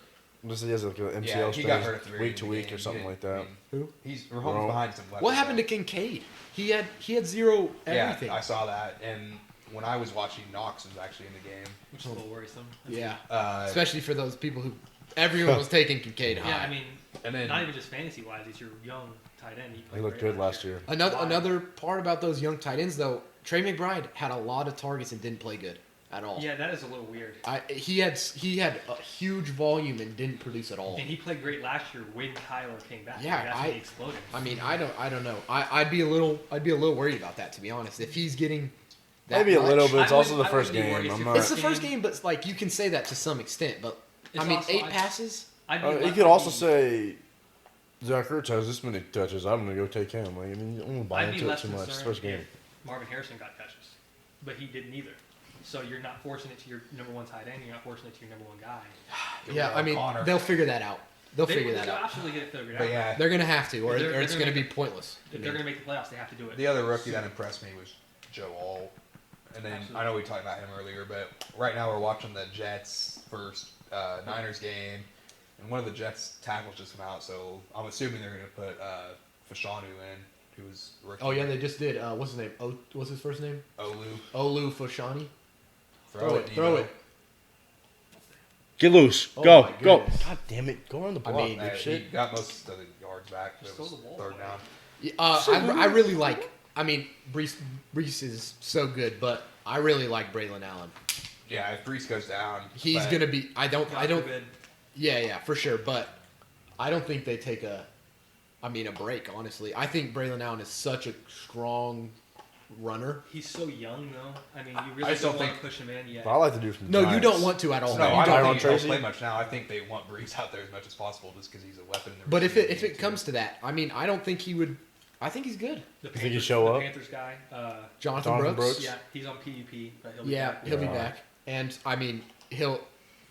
Just he has like an MCL Yeah, he strain got hurt at the very week end to of the week game. or something He like didn't- that. I mean, Who? Rome's Rome. behind some weapons. What happened to Kincaid? He had 0 everything. Yeah, I saw that, and when I was watching, Knox was actually in the game. Which is a little worrisome. Yeah. Uh, Especially for those people who everyone was taking Kincaid high. Yeah, I mean, and then not even just fantasy-wise. He's your young tight end. He played looked great good last year. Another part about those young tight ends though, Trey McBride had a lot of targets and didn't play good at all. Yeah, that is a little weird. He had a huge volume and didn't produce at all. And he played great last year when Tyler came back. Yeah, that's when he exploded. I mean, I don't know. I'd be a little worried about that, to be honest. If he's getting that Maybe a much. little, but it's I also the wouldn't- I first wouldn't be game. worried. I'm It's not. It's the first game, but like you can say that to some extent. But It's I mean, also- 8 passes. I'd be You lucky could also to be- say Zach Ertz has this many touches. I'm gonna go take him. Like, I mean, you don't buy I'd be into it less too much. It's concerned first game. if Marvin Harrison got touches. but he didn't either. So you're not forcing it to your number one tight end. You're not forcing it to your number one guy. Yeah, I mean, Connor. they'll figure that out. They'll figure that They'll out. absolutely get it figured But out. yeah, They're gonna have to, or They're it's gonna gonna be make- pointless. If they're going to make the playoffs, they have to do it. the other rookie that impressed me was Joe Alt. And then Absolutely. I know we talked about him earlier, but right now we're watching the Jets first Niners game, and one of the Jets tackles just come out, so I'm assuming they're going to put Fashanu in, who was rookie. Oh yeah, they just did. What's his name? What's his first name? Olu. Foshani. Throw it. Throw Debo. it. Get loose. Oh Go. my Go. goodness. God damn it. Go on the I block, mean, big He shit. got most of the yards back. But it Just was throw the ball third away. down. I really like. I mean, Brees is so good, but I really like Braylon Allen. Yeah, if Brees goes down, He's but gonna be. I don't. Good. Yeah, for sure. But I don't think they take a break. Honestly, I think Braylon Allen is such a strong runner. He's so young, though. I mean, you I really still don't want think- to push him in yet. But I like to do from the No, you Giants. don't want to at all. No, You I don't. don't Tyrone think he'll Tracy? play much now. I think they want Brees out there as much as possible just because he's a weapon. In the But if receiving it game, too. comes to that, I mean, I don't think he would. I think he's good. The think he'd show the up? Panthers guy. Jonathan Jonathan Brooks. Brooks? Yeah, he's on PUP, but he'll be Yeah, back. he'll be Yeah. back. And I mean, he'll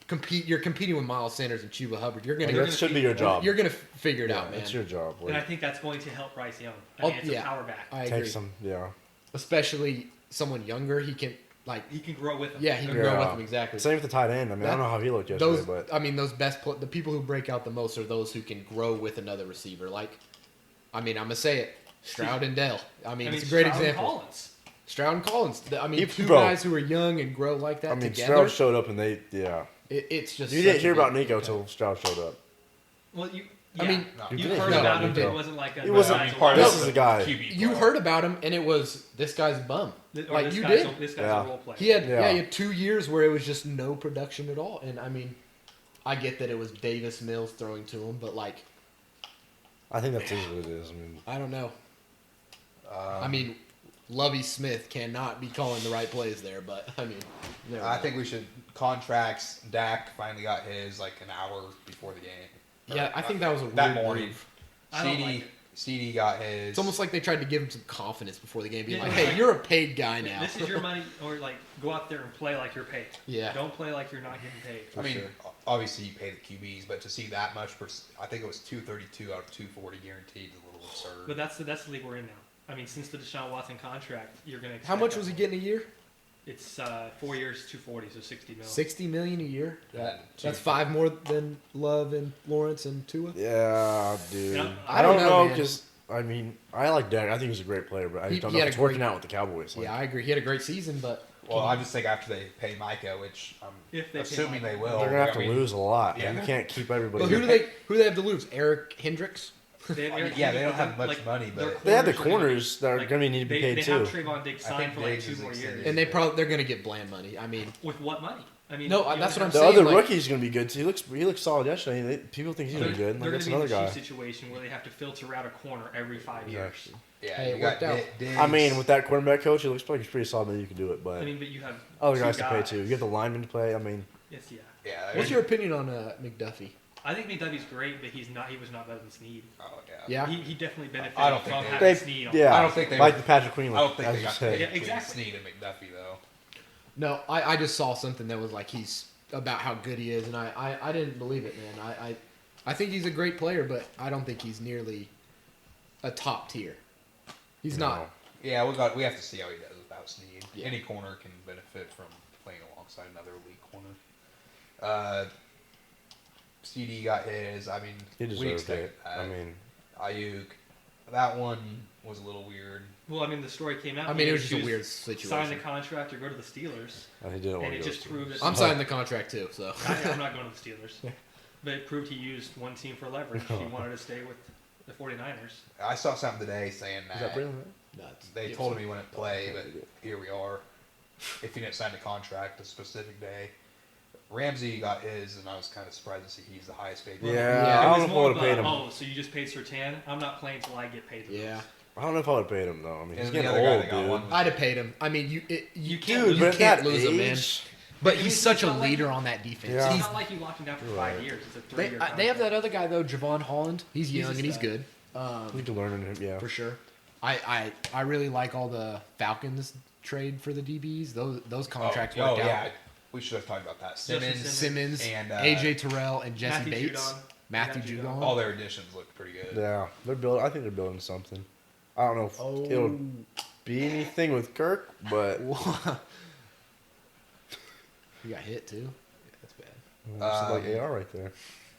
compete. You're competing with Miles Sanders and Chuba Hubbard. You're Like, gonna. that should be your job. You're gonna figure it out, man. It's your job. And I think that's going to help Bryce Young. I Oh, mean, it's yeah. a power back. I agree. Take some. Yeah. Especially someone younger, he can like. He can grow with him. Yeah, he can Yeah. grow with him exactly. Same with the tight end. I mean, I don't know how he looked yesterday, Those, but I mean, those the people who break out the most are those who can grow with another receiver. Like, I mean, I'm gonna say it, Stroud and Dell. I mean, it's a great Stroud and example. Collins. Stroud and Collins. I mean, two Bro. guys who are young and grow like that I mean, together. Stroud showed up and It's just you such didn't hear a about big Nico impact. till Stroud showed up. Well, you. I Yeah, mean, No. you you didn't heard hear about about him, but Nico. it wasn't like a. He wasn't guy's a part of This wild- is the guy. QB You play. heard about him, and it was this guy's a bum. Or Like this you guy's did. A, this guy's Yeah. a role player. He had Yeah. he had 2 years where it was just no production at all. And I mean, I get that it was Davis Mills throwing to him, but like I think that's what it is. I mean, I don't know. Um, I mean, Lovey Smith cannot be calling the right plays there, but I mean, never I mind. think we should contracts. Dak finally got his like an hour before the game. Yeah, I think that was a that weird morning. move. I don't CD like it. CD got his. It's almost like they tried to give him some confidence before the game, being Yeah, like, like- "Hey, you're a paid guy now." This is your money, or like go out there and play like you're paid. Yeah. Don't play like you're not getting paid. I mean, sure. obviously you pay the QBs, but to see that much, I think it was 232 out of 240 guaranteed is a little absurd. But that's the league we're in now. I mean, since the Deshaun Watson contract, you're gonna. How expect much that. was he getting a year? It's 4 years, 240, so 60 mil. $60 million a year. And then That's two- 5 more than Love and Lawrence and Tua. yeah, dude. Yeah. I don't know man. because I mean, I like Dak. I think he's a great player, but I He- don't he know had if it's a great- working out with the Cowboys. Like, Yeah, I agree. He had a great season, but Well, I just think after they pay Micah, which I'm If they pay assuming Micah. they will, they're gonna have I to mean, lose a lot. yeah. You can't keep everybody. but who do they have to lose? Eric Hendricks. They have I mean, Eric yeah, they Kendricks, don't have but much money, their but- They have the are gonna be- corners that are like, going to need to be they paid have too. Trayvon Diggs I signed think for like Diggs 2 is more extended. years. And they're going to get bland money. I mean, With what money? I mean, No, you that's what I'm The saying, other like- rookie's going to be good too. He looks solid yesterday. People think he's They're, going to be good. they're Like, going that's to be in another the guy. Chiefs situation where they have to filter out a corner every 5 years. Exactly. Yeah, Hey, you it got worked out. Diggs. I mean, with that quarterback coach, it looks like he's pretty solid. That you can do it, but I mean, but you have other two guys to pay guys. too. You get the linemen to play. I mean, Yes, yeah. yeah, what's your opinion on McDuffie? I think McDuffie's great, but he's not. He was not better than Snead. Oh yeah. Yeah. He definitely benefited I don't from think having they, Snead on. yeah, I don't think they like were- the Patrick Queen. I don't think as they you got said. paid Yeah, between exactly. Snead and McDuffie though. No, I just saw something that was like he's about how good he is, and I didn't believe it, man. I think he's a great player, but I don't think he's nearly a top tier. He's No. not. Yeah, we have to see how he does without Snead. Yeah. Any corner can benefit from playing alongside another elite corner. CD got his. I mean, He we deserved expected it. that. I mean, Ayuk, that one was a little weird. Well, I mean, the story came out. I mean, it was he just a was weird Sign the situation. contract or go to the Steelers, he didn't want and to it go just to proved it. that I'm signing the contract too, so. I'm not going to the Steelers. But it proved he used one team for leverage. He wanted to stay with the 49ers. I saw something today saying Is that Braylon? Nuts. they Yeah, told so- him he wouldn't play, but here we are. If he didn't sign the contract a specific day. Ramsey got his, and I was kind of surprised to see he's the highest paid. Yeah, Yeah, I It don't was know if I more would of have paid a, him. oh, so you just paid Sertan? I'm not playing till I get paid. the Yeah. most. I don't know if I would have paid him though. I mean, he's And the getting other guy old, that got dude. one was- I'd have paid him. I mean, you You can't Dude, lose but you at can't that lose him, man. age, But I mean, he's it's such a not like- leader on that defense. Yeah. It's He's, not like you locked him down for Right. 5 years. It's a they, 3-year they have contract. that other guy though, Javon Holland. He's young a and he's stud. good. we can learn him. Yeah. For sure. I really like all the Falcons trade for the DBs. Those contracts worked out. Yeah. We should have talked about that. Simmons and AJ Terrell and Jesse Matthew Bates. Judon. Matthew Matthew Judon. all their additions look pretty good. Yeah, they're building. I think they're building something. I don't know if it'll be anything with Kirk, but He got hit too. Yeah, that's bad. it's like AR right there.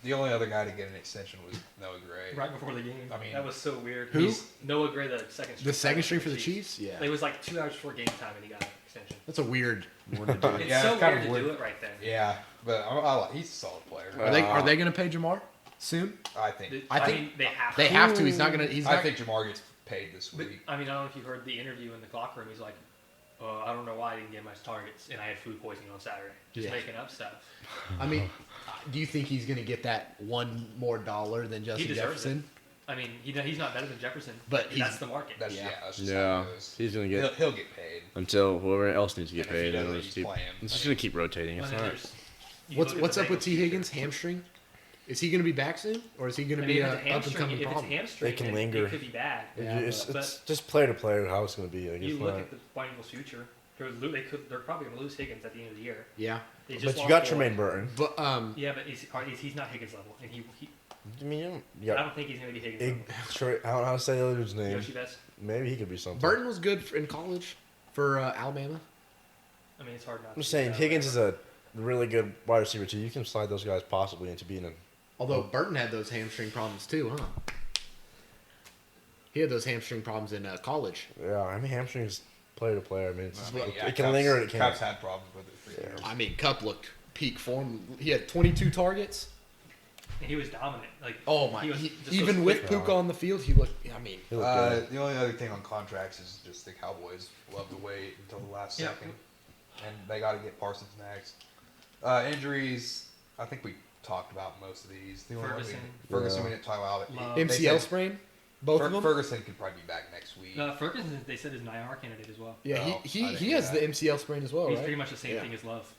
The only other guy to get an extension was Noah Gray. Right before the game. I mean, that was so weird. Who? Noah Gray, the second string. The second string for the Chiefs? Yeah. It was like 2 hours before game time, and he got an extension. That's a weird one to do. It's Yeah, so it's kind weird of to do weird. it right there. Yeah, but he's a solid player. Are they going to pay Jamar soon? I think. I think mean, they have. They to. have to. He's not going to. He's I not. think Jamar gets paid this But, week. I mean, I don't know if you heard the interview in the clock room. He's like, I don't know why I didn't get much targets, and I had food poisoning on Saturday. Just Yeah. making up stuff. I mean, do you think he's going to get that $1 more than Justin He deserves Jefferson? it. I mean, he's not better than Jefferson, But he's- that's the market. That's Yeah. that's just Yeah, how it goes. he's gonna get He'll get paid. until whoever else needs to get And if he paid. doesn't, It'll he's just keep, playing. it's just gonna keep rotating. It's And then not. there's- you look at What's the up with Bengals T. future. Higgins? Hamstring? Is he going to be back soon, or is he going I to mean, be if an it's a up and hamstring, coming if it's a problem? hamstring, They can then linger. It could be bad. Yeah, It's just player to player how it's going to be. Like, You it's look not. at the Bengals' future. They're probably going to lose Higgins at the end of the year. Yeah, They just But you lost got Boyd. Tremaine Burton. but Yeah, but he's not Higgins level, and he I mean, you I got don't think he's going to be Higgins level. I don't know how to say the other dude's name. Yoshi Betts. Maybe he could be something. Burton was good in college for Alabama. I mean, it's hard not. I'm just saying, Higgins is a really good wide receiver too. You can slide those guys possibly into being a. Although Burton had those hamstring problems too, huh? He had those hamstring problems in college. Yeah, I mean hamstrings player to player. I mean, it's, I mean, it can linger and it can't. Cubs had problems with it for years. I mean, Kupp looked peak form. He had 22 targets. And he was dominant. Like, Oh my! he was just so Even with quick. Puka on the field, he looked. I mean, He looked good. The only other thing on contracts is just the Cowboys love to wait until the last Yeah. second, and they got to get Parsons next. Injuries, I think we talked about most of these. The only one Ferguson, we didn't talk about. Love. They MCL said sprain, both of them. Ferguson could probably be back next week. Ferguson, they said, is an IR candidate as well. Yeah, No, I he didn't has hear the MCL sprain as well, He's right? pretty much the same Yeah. thing as Love.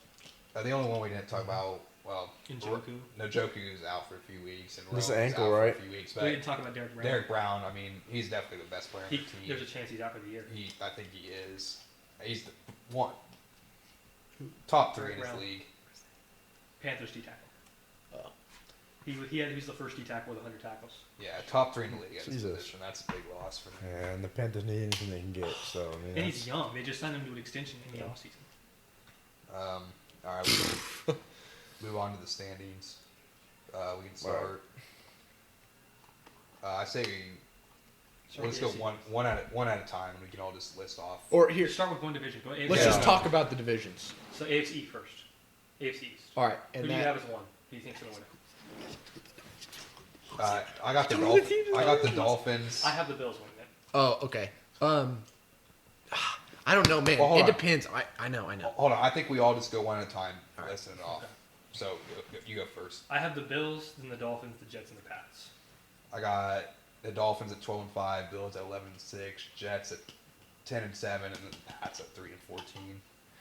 The only one we didn't talk about, well, Njoku. Njoku's out for a few weeks, and Just Rowe's ankle, out right? for a few weeks. We But didn't talk about Derek Brown. Derek Brown, I mean, he's definitely the best player on the team. There's a chance he's out for the year. I think he is. He's the one top three in his Brown. league. Panthers D tackle. Oh. He was the first D tackle with 100 tackles. Yeah, top three in the league at his Jesus. position. That's a big loss for them. And the Panthers need anything they can get. So I mean, And that's- he's young. They just signed him to an extension in the offseason. All right, we can move on to the standings. We can start. I say we'll just go one at a time, and we can all just list off. Or here, Start with one division. Go AFC. let's Yeah. just talk about the divisions. So AFC first. AFC East. All right, Who and do you that, have as one? Who do you think's going to win it? I got the Dolphins. I have the Bills winning it. Oh, okay. I don't know, man. Well, hold It on. depends. I know. Hold on, I think we all just go one at a time, All right. listing it off. So you go first. I have the Bills, then the Dolphins, the Jets, and the Pats. I got the Dolphins at 12-5, Bills at 11-6, Jets at 10-7, and then the Pats at 3-14.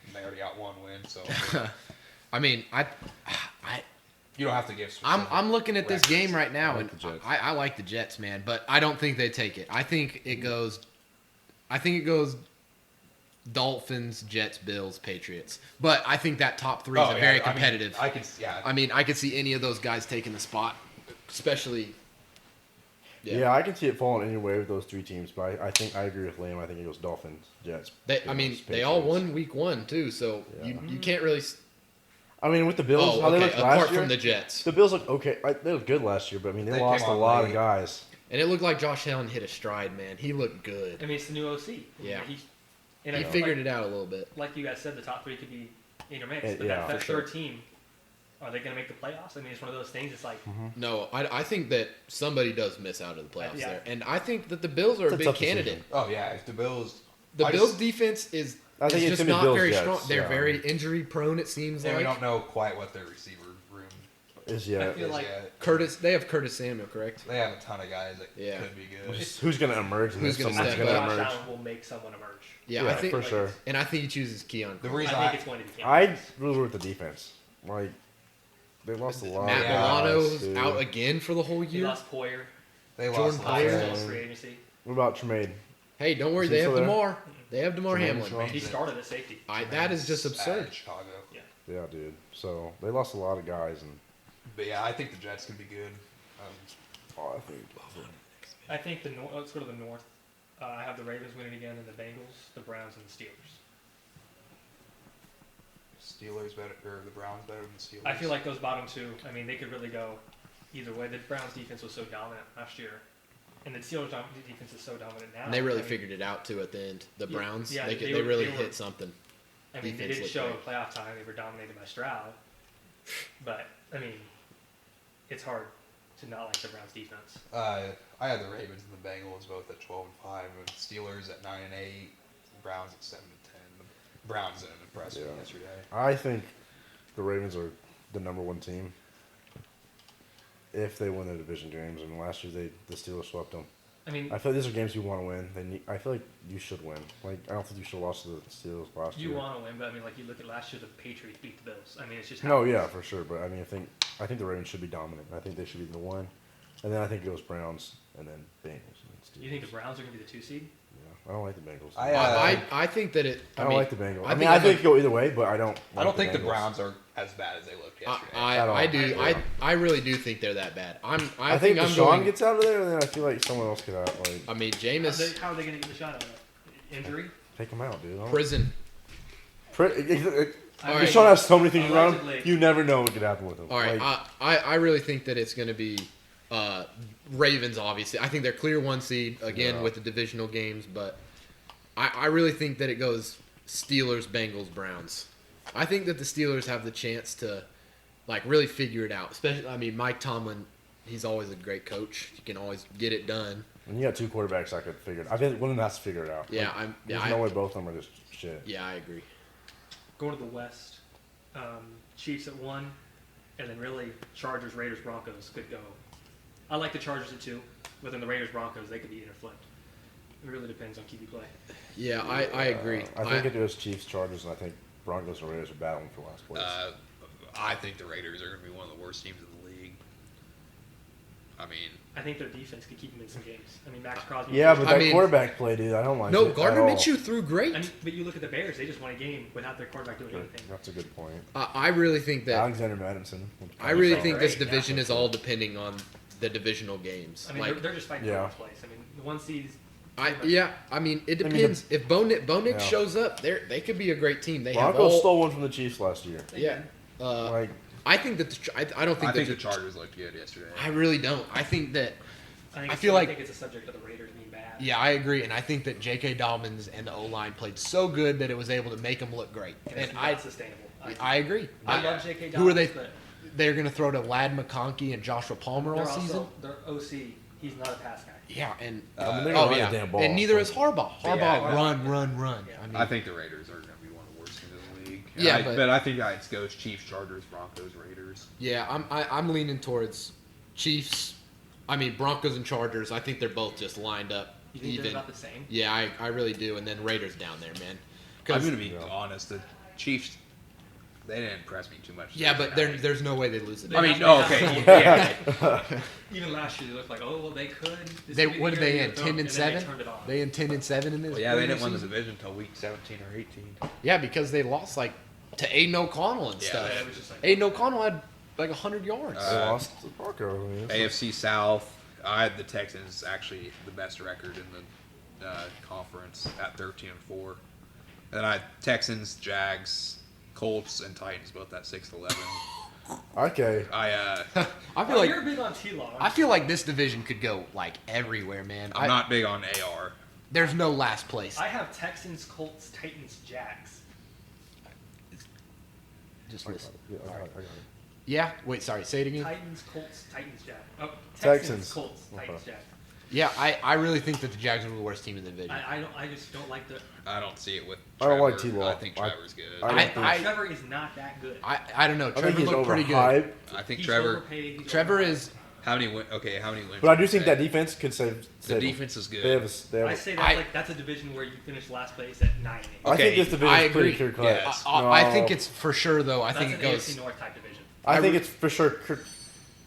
And they already got one win, so I mean, you don't have to give. specific I'm looking at this records. game right now, I like and the Jets. I like the Jets, man. But I don't think they take it. I think it goes Dolphins, Jets, Bills, Patriots. But I think that top three is Oh, yeah, very I mean, competitive. I could, yeah. I could see any of those guys taking the spot, especially. yeah, I can see it falling anywhere with those three teams. But I think I agree with Liam. I think it goes Dolphins, Jets. They Bills, all Patriots. won week one too, so Yeah. you can't really. I mean, with the Bills, how they looked Apart last year. from the Jets, The Bills look okay. They looked good last year, but I mean, they They lost came a on lot late. of guys. and it looked like Josh Allen hit a stride, man. He looked good. I mean, it's the new OC. Yeah. And He I figured like, it out a little bit. Like you guys said, the top three could be intermixed. Yeah, But that for sure. third team, are they going to make the playoffs? I mean, it's one of those things. It's like, No, I think that somebody does miss out of the playoffs Yeah. there, and I think that the Bills are It's a a big tough candidate. decision. Oh yeah, if the Bills. The I Bills' just- defense is I think it's just gonna be not Bills, very Jets, strong. They're yeah. very injury prone. It seems And like we don't know quite what their receiver room Is I yeah. feel is like yet. Curtis. They have Curtis Samuel, correct? They have a ton of guys that Yeah. could be good. Who's going to emerge? And Who's then gonna I someone's think step going to Josh emerge. Allen will make someone emerge. Yeah, Yeah, I think, for sure. and I think he chooses Keon. The Coleman. reason I think it's going to be Kansas. I really root the defense. Like they lost a lot. Matt of Milano's guys, dude. out again for the whole He year. lost Poyer. They Jordan lost Poyer. Still last free agency. What about Tremaine? Hey, don't worry. Is he They have still there? DeMar. They have DeMar Jermaine Hamlin. Shaw? He started at safety. That is just absurd. At Chicago. Yeah, dude. So they lost a lot of guys, and But yeah, I think the Jets can be good. I think I think the North. Let's go to the North. I have the Ravens winning again, and the Bengals, the Browns, and the Steelers. Steelers better, or the Browns better than the Steelers. I feel like those bottom two. I mean, they could really go either way. The Browns' defense was so dominant last year, and the Steelers' defense is so dominant now. And they really I mean, figured it out too at the end. The Yeah, Browns, yeah, they they really were- hit something. I mean, they defense didn't looked show playoff time. They were dominated by Stroud, but I mean, it's hard to not like the Browns' defense. I had the Ravens and the Bengals both at 12-5, and Steelers at 9-8, Browns at 7-10. The Browns didn't impress me Yeah. yesterday. I think the Ravens are the number one team if they win their division games. And last year the Steelers swept them. I mean, I feel like these are games you want to win. I feel like you should win. Like I don't think you should have lost to the Steelers last you year. want to win, but I mean, like you look at last year, the Patriots beat the Bills. I mean, it's just No, how it yeah, is. for sure. But I mean, I think the Ravens should be dominant. I think they should be the one, and then I think it goes Browns and then Bengals. And then Steelers. You think the Browns are going to be the 2 seed? Yeah, I don't like the Bengals. I think that it. I don't like the Bengals. I think think it could go either way, but I don't. I don't like think the Bengals. Browns are as bad as they looked yesterday. I do. Yeah. I really do think they're that bad. I think I'm Deshaun going. gets out of there, and then I feel like someone else get out. Like I mean, Jameis How are they going to get the shot out of it? Injury? take him out, dude. I don't- prison. All right. Deshaun has so many things around him. Allegedly. You never know what could happen with him. All right, Like, I really think that it's going to be Ravens. Obviously, I think they're clear 1 seed again Yeah. with the divisional games, but I really think that it goes Steelers, Bengals, Browns. I think that the Steelers have the chance to like really figure it out. Especially, I mean, Mike Tomlin, he's always a great coach. He can always get it done. when you got two quarterbacks, I could figure it. I think one of them has to figure it out. Yeah, Like, I'm. There's Yeah, no way both of them are just shit. I agree. Going to the West, Chiefs at 1, and then really Chargers, Raiders, Broncos could go. I like the Chargers at 2, but then the Raiders, Broncos, they could be interflipped. It really depends on QB play. Yeah, I agree. I think it goes Chiefs, Chargers, and I think Broncos and Raiders are battling for last place. I think the Raiders are going to be one of the worst teams in the league. I mean, I think their defense could keep them in some games. I mean, Max Crosby. yeah, but I that mean- quarterback play, dude, I don't like No, it Gardner at all. Minshew threw great. I mean, but you look at the Bears; they just won a game without their quarterback doing anything. That's a good point. I really think that. Alexander Madison. I really think this Great, division yeah. is all depending on the divisional games. I mean, Like, they're just fighting Yeah. for first place. I mean, the 1 seed. I mean, it I mean, depends. If Bo Nix Yeah. shows up, they could be a great team. They have Broncos all. stole one from the Chiefs last year. Yeah. Like, I think that I don't think I think that the Chargers looked good yesterday. I really don't. I think that. I feel like- think it's a subject of the Raiders being bad. Yeah, I agree, and I think that J.K. Dobbins and the O line played so good that it was able to make them look great. And it's And not sustainable. I agree. I love J.K. Dobbins. Who are they? But They're going to throw to Lad McConkey and Joshua Palmer all they're season. also their OC. He's not a pass guy. Yeah, and I mean, they're oh gonna run yeah, the damn ball. and neither is Harbaugh. Harbaugh Yeah. run. Yeah. I mean, I think the Raiders are going to be one of the worst teams in the league. And Yeah, but I think it goes Chiefs, Chargers, Broncos, Raiders. yeah, I'm leaning towards Chiefs. I mean Broncos and Chargers. I think they're both just lined up You think they're even. about the same? Yeah, I really do. And then Raiders down there, man. I'm 'Cause- going to be honest. The Chiefs, they didn't impress me too much. yeah, but there's no way they lose it. I mean, okay, yeah. Even last year, they looked like, oh well, they could. This They could be what the did they year end? to 10 throw, and then 7. They turned it on. They end 10 and 7 in this. Well, yeah, they didn't regular win the season? division until week 17 or 18. Yeah, because they lost like to Aiden O'Connell and Yeah, stuff. it was just like- Aiden O'Connell had like 100 yards. they lost to the Broncos. I mean, it's AFC South, I had the Texans actually the best record in the conference at 13-4. And then I had Texans, Jags, Colts, and Titans both at 6-11. okay. I feel Oh, like you're big on T-Law. I feel like this division could go like everywhere, man. I'm not big on AR. There's no last place. I have Texans, Colts, Titans, Jags. Just I got listen. it. Yeah, I got it. Yeah. Wait. Sorry. Say it again. Titans, Colts, Titans, Jags. Oh, Texans. Texans, Colts, Titans, Okay. Jags. Yeah. I really think that the Jags are the worst team in the division. I just don't like the. I don't see it with I Trevor. don't like T-Law. I think Trevor's good. I don't think- Trevor is not that good. I don't know. I think Trevor he's looked pretty good. overhyped, I think He's Trevor. overpaid, he's Trevor overhyped. is. How many wins? but I do think that defense could save. The save them. defense is good. They have they have I say that's a division where you finish last place at 9-8. I Okay, think this division I is pretty agree. clear cut. Yes. I think it's for sure though. I That's think an it goes. AFC North type division. I think re- it's for sure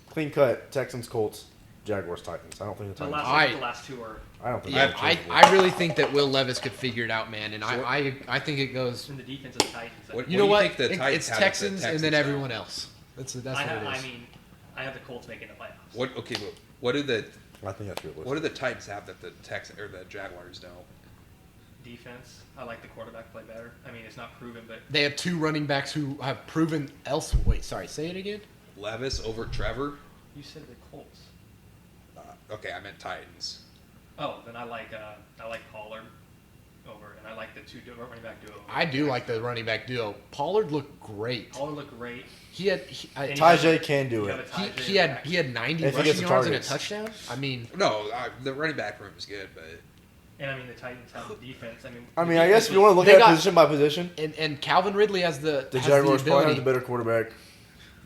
clean cut. Texans, Colts, Jaguars Titans. I don't think the The Titans. last two are I don't think. Yeah, they're I changeable. really think that Will Levis could figure it out, man, and I think it goes. in the defense of the Titans. What- You know do what? think the Titans It's have that the Texans and then Texans everyone else. That's what it is. I have the Colts making the playoffs. What? Okay, but what do the I think that's realistic. what do the Titans have that the Texans or the Jaguars don't? Defense. I like the quarterback play better. I mean, it's not proven, but They have two running backs who have proven else. Wait, sorry, say it again. Levis over Trevor. you said the Colts. Okay, I meant Titans. Oh, then I like Pollard over, and I like the running back duo. I do like the running back duo. Pollard looked great. Pollard looked great. Tajay can do You have it. a Tajay He had back. 90 If he gets rushing the yards and a targets. touchdown. I mean, No, the running back room is good, but And I mean, the Titans have the defense. I the mean, I guess if you defense want to look They at it got- position by position, and Calvin Ridley has the the has Jaguars the probably ability have the better quarterback.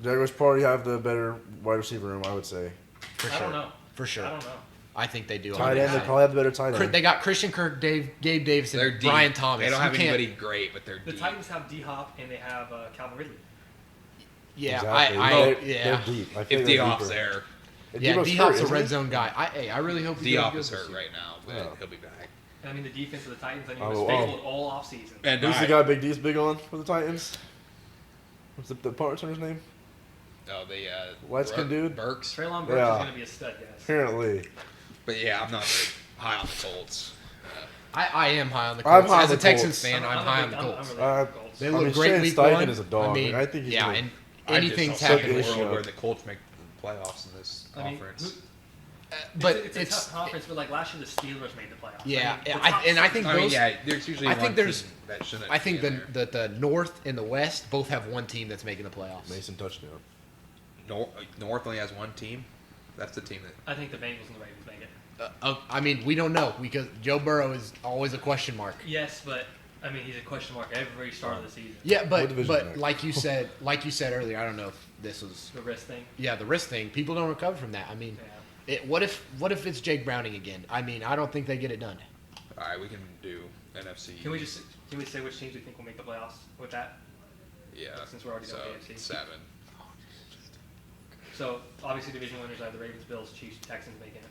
The Jaguars probably have the better wide receiver room, I would say. for I sure. don't know. For sure. I don't know. I think they do. Tight end, they probably have the better tight end. They got Christian Kirk, Gabe Davis, they're and deep. Brian Thomas. They don't You have can't- anybody great, but they're The deep. Titans have D Hop and they have Calvin Ridley. Yeah, Exactly. yeah. They're deep. I If think they're D-Hop's deeper. there, And Yeah, Debo's D-Hop's hurt, a isn't red he? zone guy. I really hope he D-Hop does is good hurt this right now, but Oh. he'll be back. And I mean, the defense of the Titans, I mean, Oh, was wow. faithful all offseason. And Who's the guy Big D's big on for the Titans? What's the punt returner's name? Oh, the Light-skinned dude? Burks. Treylon Burks Yeah. is going to be a stud, guys. Apparently. But yeah, I'm not very high on the Colts. I am high on the I'm Colts. high on As a the Texans Colts. fan, I'm high on the Colts. I'm really high on the Colts. They I look mean, great Shane week Steichen one. is a dog. I mean, I think he's yeah, gonna- and I anything's just don't see happening. a Suck world it. where the Colts make the playoffs in this I mean, conference. But it's a tough conference, but like last year, the Steelers made the playoffs. Yeah, the I top think I mean, those. yeah, there's usually I one think there's- team that shouldn't. I think be in there. the North and the West both have one team that's making the playoffs. Mason touchdown. North only has one team. That's the team that. I think the Bengals and the Ravens make it. I mean, we don't know because Joe Burrow is always a question mark. Yes, but I mean, he's a question mark every start of the season. Yeah, What but division are they? like you said earlier, I don't know if this was The wrist thing. the wrist thing. People don't recover from that. I mean, Yeah. what if it's Jake Browning again? I mean, I don't think they get it done. All right, we can do NFC. Can we say which teams we think will make the playoffs with that? Yeah. Since we're already so done with AFC. 7. So obviously division winners I have the Ravens, Bills, Chiefs, Texans making it.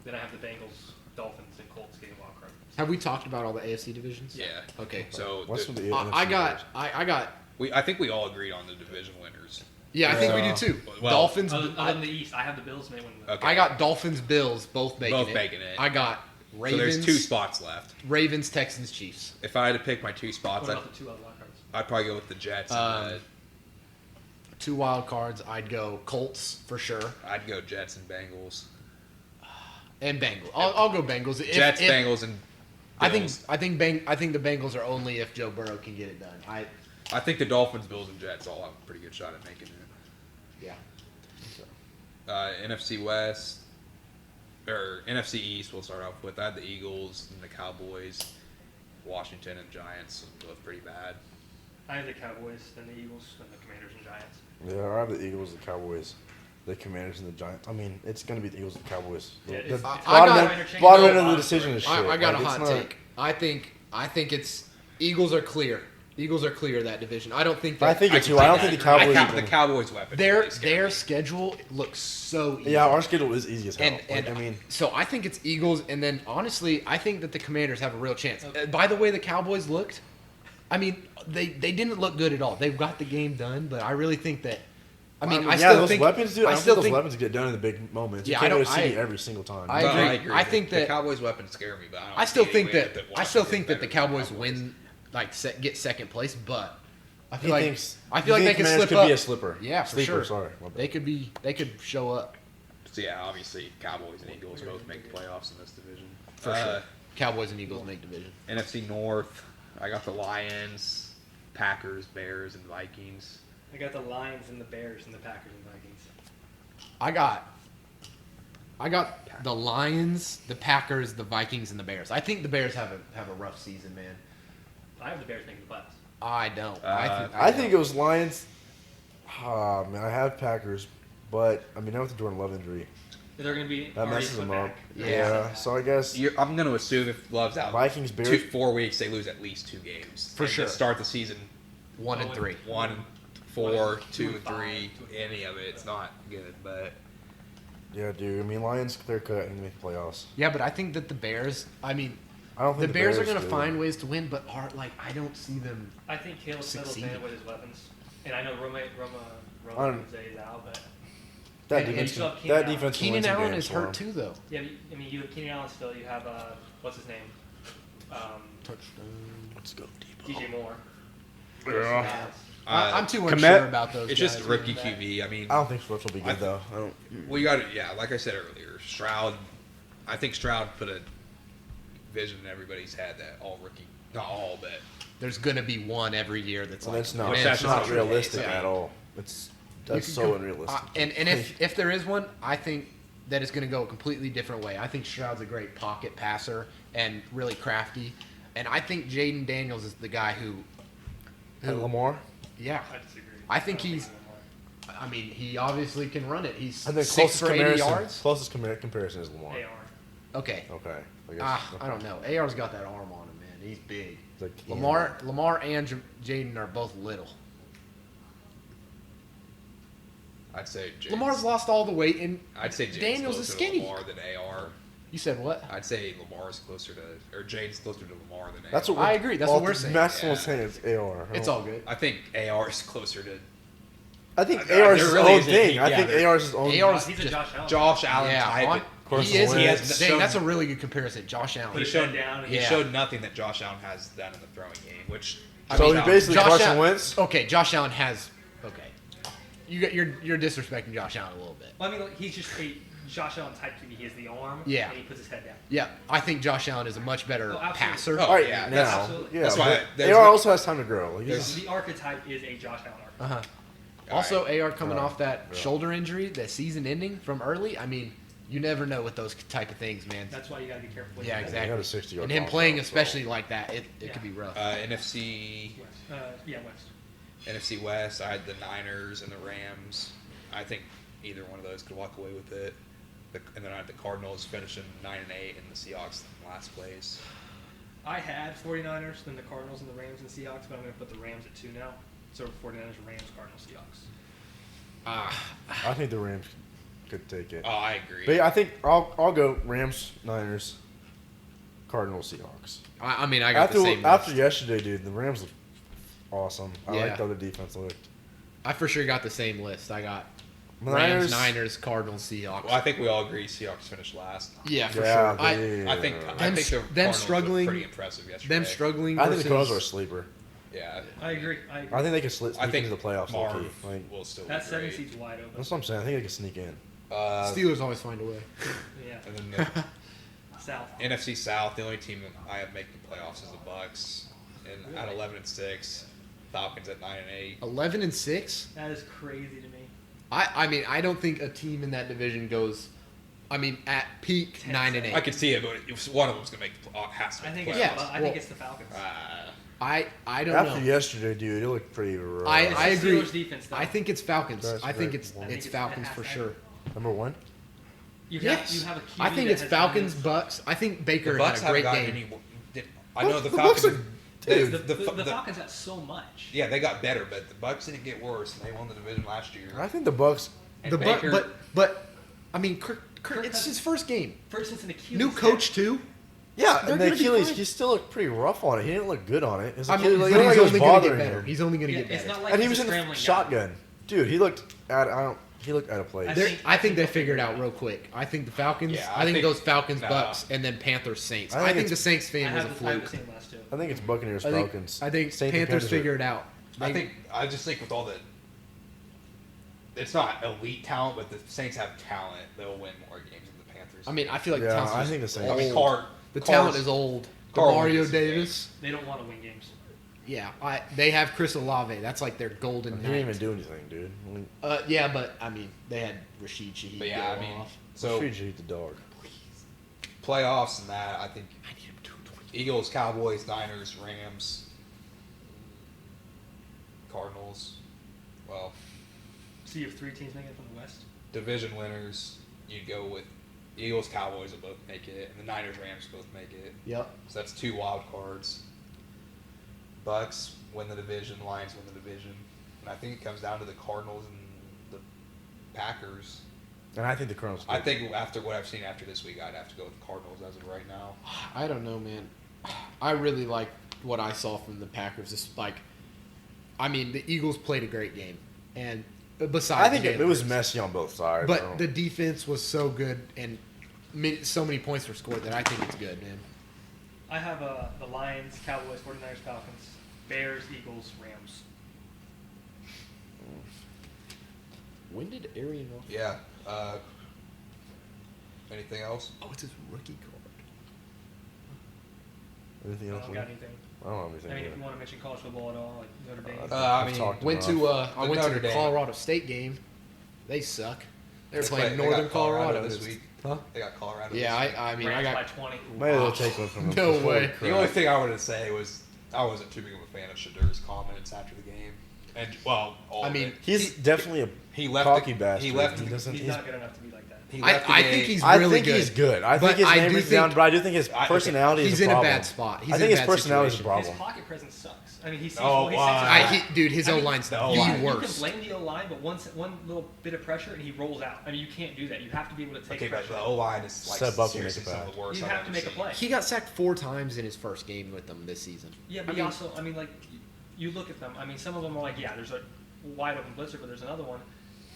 Then I have the Bengals, Dolphins, and Colts getting wild card. Have we talked about all the AFC divisions? Yeah. Okay. So What's the- from the I NFC got winners? I got I think we all agreed on the division winners. yeah. I think we Yeah. do too. Well, Dolphins. Other than the East, I have the Bills may win the Okay. I got Dolphins, Bills, both making Both it. making it. I got So Ravens. there's 2 spots left. Ravens, Texans, Chiefs. If I had to pick my 2 What spots, about the two other wild cards? I'd probably go with the Jets. And 2 wild cards. I'd go Colts for sure, I'd go Jets and Bengals. and Bengals. I'll go Bengals. Jets, Bengals, and Bills. I think the Bengals are only if Joe Burrow can get it done. I think the Dolphins, Bills, and Jets all have a pretty good shot at making it. Yeah. NFC West or NFC East. We'll start off with. I had the Eagles and the Cowboys, Washington and Giants, both pretty bad. I have the Cowboys, then the Eagles, then the Commanders and Giants. Yeah, I have the Eagles, the Cowboys, the Commanders, and the Giants. I mean, it's going to be the Eagles and the Cowboys. Yeah, The it's- bottom I got- end, bottom end of No, the decision is shit. I got a Like, hot it's not- take. I think it's Eagles are clear. Eagles are clear of that division. I don't think. I That, think it's can who. I see don't that. think the Cowboys. The even- Cowboys' weapon. their really scare their me. schedule looks so easy. Yeah, our schedule is easy as hell. And I mean, so I think it's Eagles, and then honestly, I think that the Commanders have a real chance. Okay. By the way, the Cowboys looked. I mean, they didn't look good at all. They've got the game done, but I really think that. I mean, I yeah, still those think weapons, dude. I don't still think those think weapons get done in the big moments. You Yeah, can't I go don't- to CD I- every single time. I But agree. agree. I think the that- Cowboys' weapons scare me, but I still see think any way that Washington's the better than Cowboys Cowboys. win, like get second place, but I He feel like thinks. I you feel like they think could Commanders slip could up. be a slipper. Yeah, for Sleeper, sure. Sorry, my bad. They could show up So yeah, obviously Cowboys and Eagles both make the playoffs in this division. for sure. Cowboys and Eagles make division. NFC North, I got the Lions, Packers, Bears, and Vikings. I got the Lions and the Bears and the Packers and Vikings. I got the Lions, the Packers, the Vikings, and the Bears. I think the Bears have a rough season, man. I have the Bears making the playoffs. I don't. I think it was Lions. Man, I have Packers, but I mean, now with the Jordan Love injury, They're going to be that already messes put them back. up. Yeah. Yeah. So I guess I'm going to assume if Love's out, Vikings, Bears. 4 weeks, they lose at least 2 games. For And sure. To start the season 1 and 3. 1, 4, 2, 2 and and 3, 5. any of it, it's not good. But Yeah, dude. I mean, Lions clear cut and make the playoffs. Yeah, but I think that the Bears. I mean, I don't think the Bears are going to do. find ways to win, but I don't see them. I think Caleb settles Succeeding. in with his weapons. And I know Roma I'm- is out, but That And- and defense. you still have That Keenan Allen. defense. can Keenan win some Allen games is for hurt them. too, though. yeah, I mean, you have Keenan Allen still. You have what's his name? Let's go, DJ Moore. Yeah. I'm too Komet, unsure about those. It's guys. just rookie QB. I mean, I don't think Swift will be good I- though. I don't. well, you got to, yeah, like I said earlier, Stroud. I think Stroud put a vision in everybody's head that all rookie, not all, but There's going to be one every year that's Well, like. that's not. Which That's that's not not realistic true. at all. That's You so can go- unrealistic. And if there is one, I think that it's going to go a completely different way. I think Stroud's a great pocket passer and really crafty, and I think Jaden Daniels is the guy who. And Lamar. Yeah, I disagree. I think don't he's. Lamar. I mean, he obviously can run it. He's I think 6 for 80 yards. Closest comparison is Lamar. AR. Okay. Okay. I guess. I don't know. AR's got that arm on him, man. He's big. Like, Lamar and Jaden are both little. I'd say Jaden's, Lamar's lost all the weight, and I'd say Jaden's Daniels closer is skinny. to Lamar than AR. You said what? I'd say Lamar's closer to, or Jaden's closer to Lamar than AR. That's what I agree. That's what we're saying. That's what Yeah. I'm saying. It's AR. It's all good. I think AR is closer to I think There AR is his really own isn't- thing. yeah, I think there- AR is his own. AR 's He's a just- Josh Allen. Josh Allen Yeah, type. on- but Carson he is. Wentz. Dang, that's a really good comparison. Josh Allen. he Put his showed head down. he Yeah. showed nothing that Josh Allen has done in the throwing game, which So Josh he Allen- basically Josh Carson Allen- Wentz. Okay, Josh Allen has. Okay, you're disrespecting Josh Allen a little bit. Well, I mean, like, he's just a Josh Allen type QB. He has the arm. Yeah. And he puts his head down. Yeah, I think Josh Allen is a much better Oh, absolutely. passer. Oh, All right, yeah, now, absolutely. yeah. That's why but there's AR no- also has time to grow. Like, he's- The archetype is a Josh Allen archetype. Also, All right. AR coming Oh, off that yeah. shoulder injury, that season ending from early. I mean, you never know with those type of things, man. That's why you got to be careful. what Yeah, you do. exactly. He had a 60-yard And him touchdown, playing so- especially like that, it Yeah. could be rough. NFC West. West. I had the Niners and the Rams. I think either one of those could walk away with it. And then I had the Cardinals finishing 9-8, and the Seahawks in last place. I had 49ers, then the Cardinals and the Rams and Seahawks, but I'm going to put the Rams at 2 now. So 49ers, Rams, Cardinals, Seahawks. I think the Rams could take it. Oh, I agree. But yeah, I think I'll go Rams, Niners, Cardinals, Seahawks. I mean, I got the same. After list. yesterday, dude, the Rams looked awesome. I Yeah. like the other defense looked. I for sure got the same list. I got Niners- Rams, Niners, Cardinals, Seahawks. Well, I think we all agree Seahawks finished last. Yeah, for Yeah, sure. I they- I think Them the s- them Cardinals struggling- looked pretty impressive yesterday. them struggling. I think the versus- Cardinals are a sleeper. Yeah, I agree. I think they can sneak I think into the playoffs. Marv low-key. Like, will still. That be 7 great. seed's wide open. that's what I'm saying. I think they can sneak in. Steelers always find a way. Yeah. And then the South. NFC South, the only team that I have making the playoffs is the Bucks, and at 11-6, Falcons at 9-8. 11-6. That is crazy to me. I mean, I don't think a team in that division goes. I mean, at peak 9-8. I could see it, but if one of them's gonna make has to I make think the it's, playoffs. Yeah, I think it's the Falcons. I don't After know. yesterday, dude, it looked pretty rough. I It's the agree. Steelers' defense, though. I think it's Falcons. That's I think great. it's I think it's it's Falcons for halftime. sure. Number one. You Yes, have, you have a QB I think that it's has Falcons, done Bucks. I think Baker The Bucks had a great haven't gotten game. any. I know the The Bucks Falcons. are- dude, this. The Falcons got so much. Yeah, they got better, but the Bucks didn't get worse, and they won the division last year. I think the Bucks. And The Baker, but I mean, Kirk Kirk it's has- his first game. first it's an Achilles. New coach too. Yeah, They're and the gonna be Achilles, fine. he still looked pretty rough on it. He didn't look good on it. His I mean, Achilles, but it looked he's like it was only gonna get bothering better. him. He's only gonna Yeah, get it's better. not like And he he's was a in the scrambling guy. shotgun, dude. He looked he looked out of place. I think they they'll figured figure it it out out. real quick. I think the Falcons. Yeah, I think it goes Falcons, nah. Bucks, and then Panthers, Saints. I I think think the it's- Saints I fan was a have the fluke. same last two. I think it's Buccaneers, I think Falcons. Panthers Panthers figured it out. I just think with all the, it's not elite talent, but the Saints have talent. They'll win more games than the Panthers. I mean, I feel like Yeah, the talent. I is think the Saints- old. I mean, the talent is old. Carl Mario wins this game. Davis. They don't want to win games. Yeah, they have Chris Olave. That's like their golden He didn't even knight. do anything, dude. I mean, Yeah, but I mean, they had Rashid Shaheed. But yeah, go I mean, off. so Street should eat the dog. playoffs and that, I think Eagles, Cowboys, Niners, Rams, Cardinals. Well, So you have 3 teams making it from the West. division winners, you'd go with Eagles, Cowboys will both make it, and the Niners, Rams both make it. Yep. So that's 2 wild cards. Bucks win the division, Lions win the division, and I think it comes down to the Cardinals and the Packers. And I think the Cardinals. I think after what I've seen after this week, I'd have to go with the Cardinals as of right now. I don't know, man. I really like what I saw from the Packers. It's like, I mean, the Eagles played a great game, and besides, I think it was Hurts, messy on both sides. but the defense was so good, and so many points were scored that I think it's good, man. I have the Lions, Cowboys, 49ers, Falcons, Bears, Eagles, Rams. When did Arian? Yeah. Anything else? Oh, it's his rookie card. anything I else? don't got anything. I don't have anything. I mean, if either. you want to mention college football at all, like Notre Dame. I I've mean, talked Went enough. to I The went Notre to the Dame. Colorado State game. They suck. They were They playing got Northern Colorado this week. Huh? They got Colorado. Yeah, this week. I mean, I Rams by got 20. Maybe they'll take one from them. No Holy way. crap. The only thing I wanted to say was I wasn't too big of a fan of Shadur's comments after the game, and all I of mean, it. He's definitely a He left cocky the- bastard. he left He the- doesn't. He's he's- not good enough to be like that. He left the I game. think he's I really think good. he's good. I But think his I name do is think- down, but I do think his okay, personality he's is a in a problem. bad spot. He's I in think a his bad personality is a situation. His problem. pocket presence sucks. I mean, he seems Oh, he wow. seems Dude, his I mean, O-line's the the O-line. You can worst. blame the O-line, but one little bit of pressure and he rolls out. I mean, you can't do that. You have to be able to take Okay, but pressure. the O line is like Step up and seriously make it some of bad. the worst. You I've have to ever make a seen. play. He got sacked 4 times in his first game with them this season. Yeah, but I mean, like, you look at them. I mean, some of them are like, yeah, there's a wide open blitzer, but there's another one.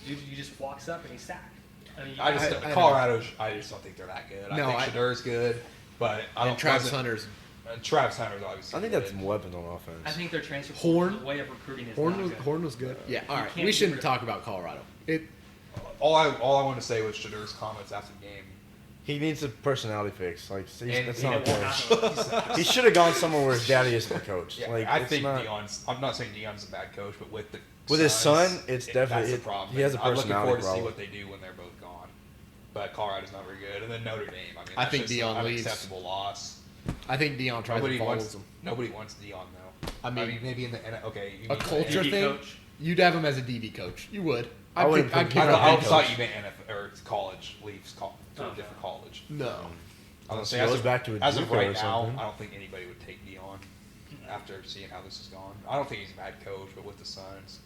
Dude, he just walks up and he's sacked. I mean, I just Colorado. I just don't think they're that good. No, I think Shadur's good, but I don't. And Travis wasn't- Hunter's. Travis Hunter's obviously. I think good. that's weapons on offense. I think their transfer Horn? the way of recruiting is not good. Horn was good. Yeah, all right. can't We get shouldn't rid of- talk about Colorado. All I want to say was Shadur's comments after the game. He needs a personality fix. Like And that's he not a won't coach. happen. He should have gone somewhere where his daddy isn't the coach. Yeah, like I it's think not, Deion's. I'm not saying Deion's a bad coach, but with his Suns, son, it's that's definitely the problem. he has a I'm looking personality forward to see problem. what they do when they're both gone. But Colorado's not very good, and then Notre Dame. I mean, I that's think just Deion an leaves. unacceptable loss. I think Deion tries Nobody to follow wants him. nobody wants Deion though. I mean, maybe in the okay. You A mean the culture DB thing. coach. You'd have him as a DB coach. You would. I wouldn't I'd put pick him up I DB thought coach. you meant NFL or college leaves to a Okay. different college. No. I was Unless he gonna say, goes back to a as of JUCO or right now, something. I don't think anybody would take Deion after seeing how this has gone. I don't think he's a bad coach, but with the Suns,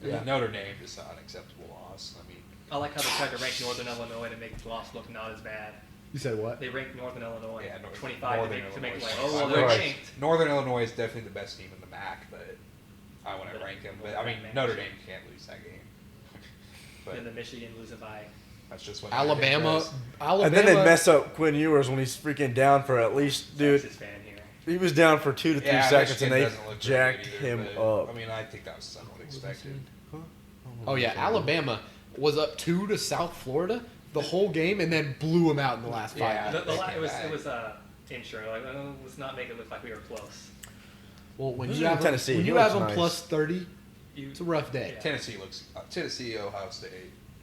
and Yeah. then Notre Dame is an unacceptable loss. I mean, I like how they tried to rank Northern Illinois to make the loss look not as bad. You said what? They ranked Northern Illinois Yeah, 25 Northern to make it like, Illinois. oh, well, they're Right. ranked. Northern Illinois is definitely the best team in the MAC, but I want to But- rank them. But I mean, Man. Notre Dame can't lose that game. But And the Michigan losing by. that's just what Alabama. And then they mess up Quinn Ewers when he's freaking down for at least, dude. Texas fan here. He was down for 2 to 3 Yeah, seconds, Michigan and they doesn't look very jacked good either, him but, up. I mean, I think that was somewhat expected. Oh yeah, Alabama was up 2 to South Florida the whole game, and then blew them out in the last 5 Yeah. minutes. It was intro. Like, let's not make it look like we were close. Well, when This you is have in Tennessee. when He you looks have them nice. plus 30, You, it's a rough day. Yeah. Tennessee, Ohio State,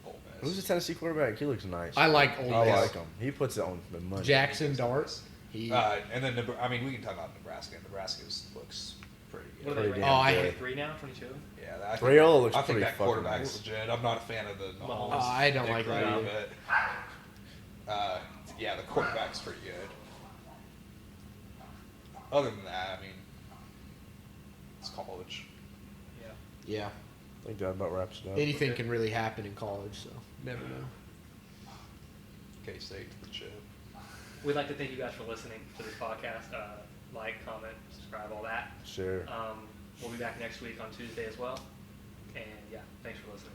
Ole Miss. Who's the Tennessee quarterback? He looks nice. I like Ole I Miss. like him. He puts it on the money. Jackson Dart. He. And then I mean, we can talk about Nebraska. Nebraska looks pretty what good. are they Pretty ranked? damn Oh, I good. hate 3 now, 22. Yeah, I think Raiola looks I think pretty that fucking quarterback's nice. legit. I'm not a fan of the Mahomes. I don't pick like right that now, either. but yeah, the quarterback's pretty good. Other than that, I mean, it's college. Yeah. Yeah. I think that about wraps it up. Anything can really happen in college, so never know. K-State to the chip. We'd like to thank you guys for listening to this podcast. Like, comment, subscribe, all that. Sure. We'll be back next week on Tuesday as well. And yeah, thanks for listening.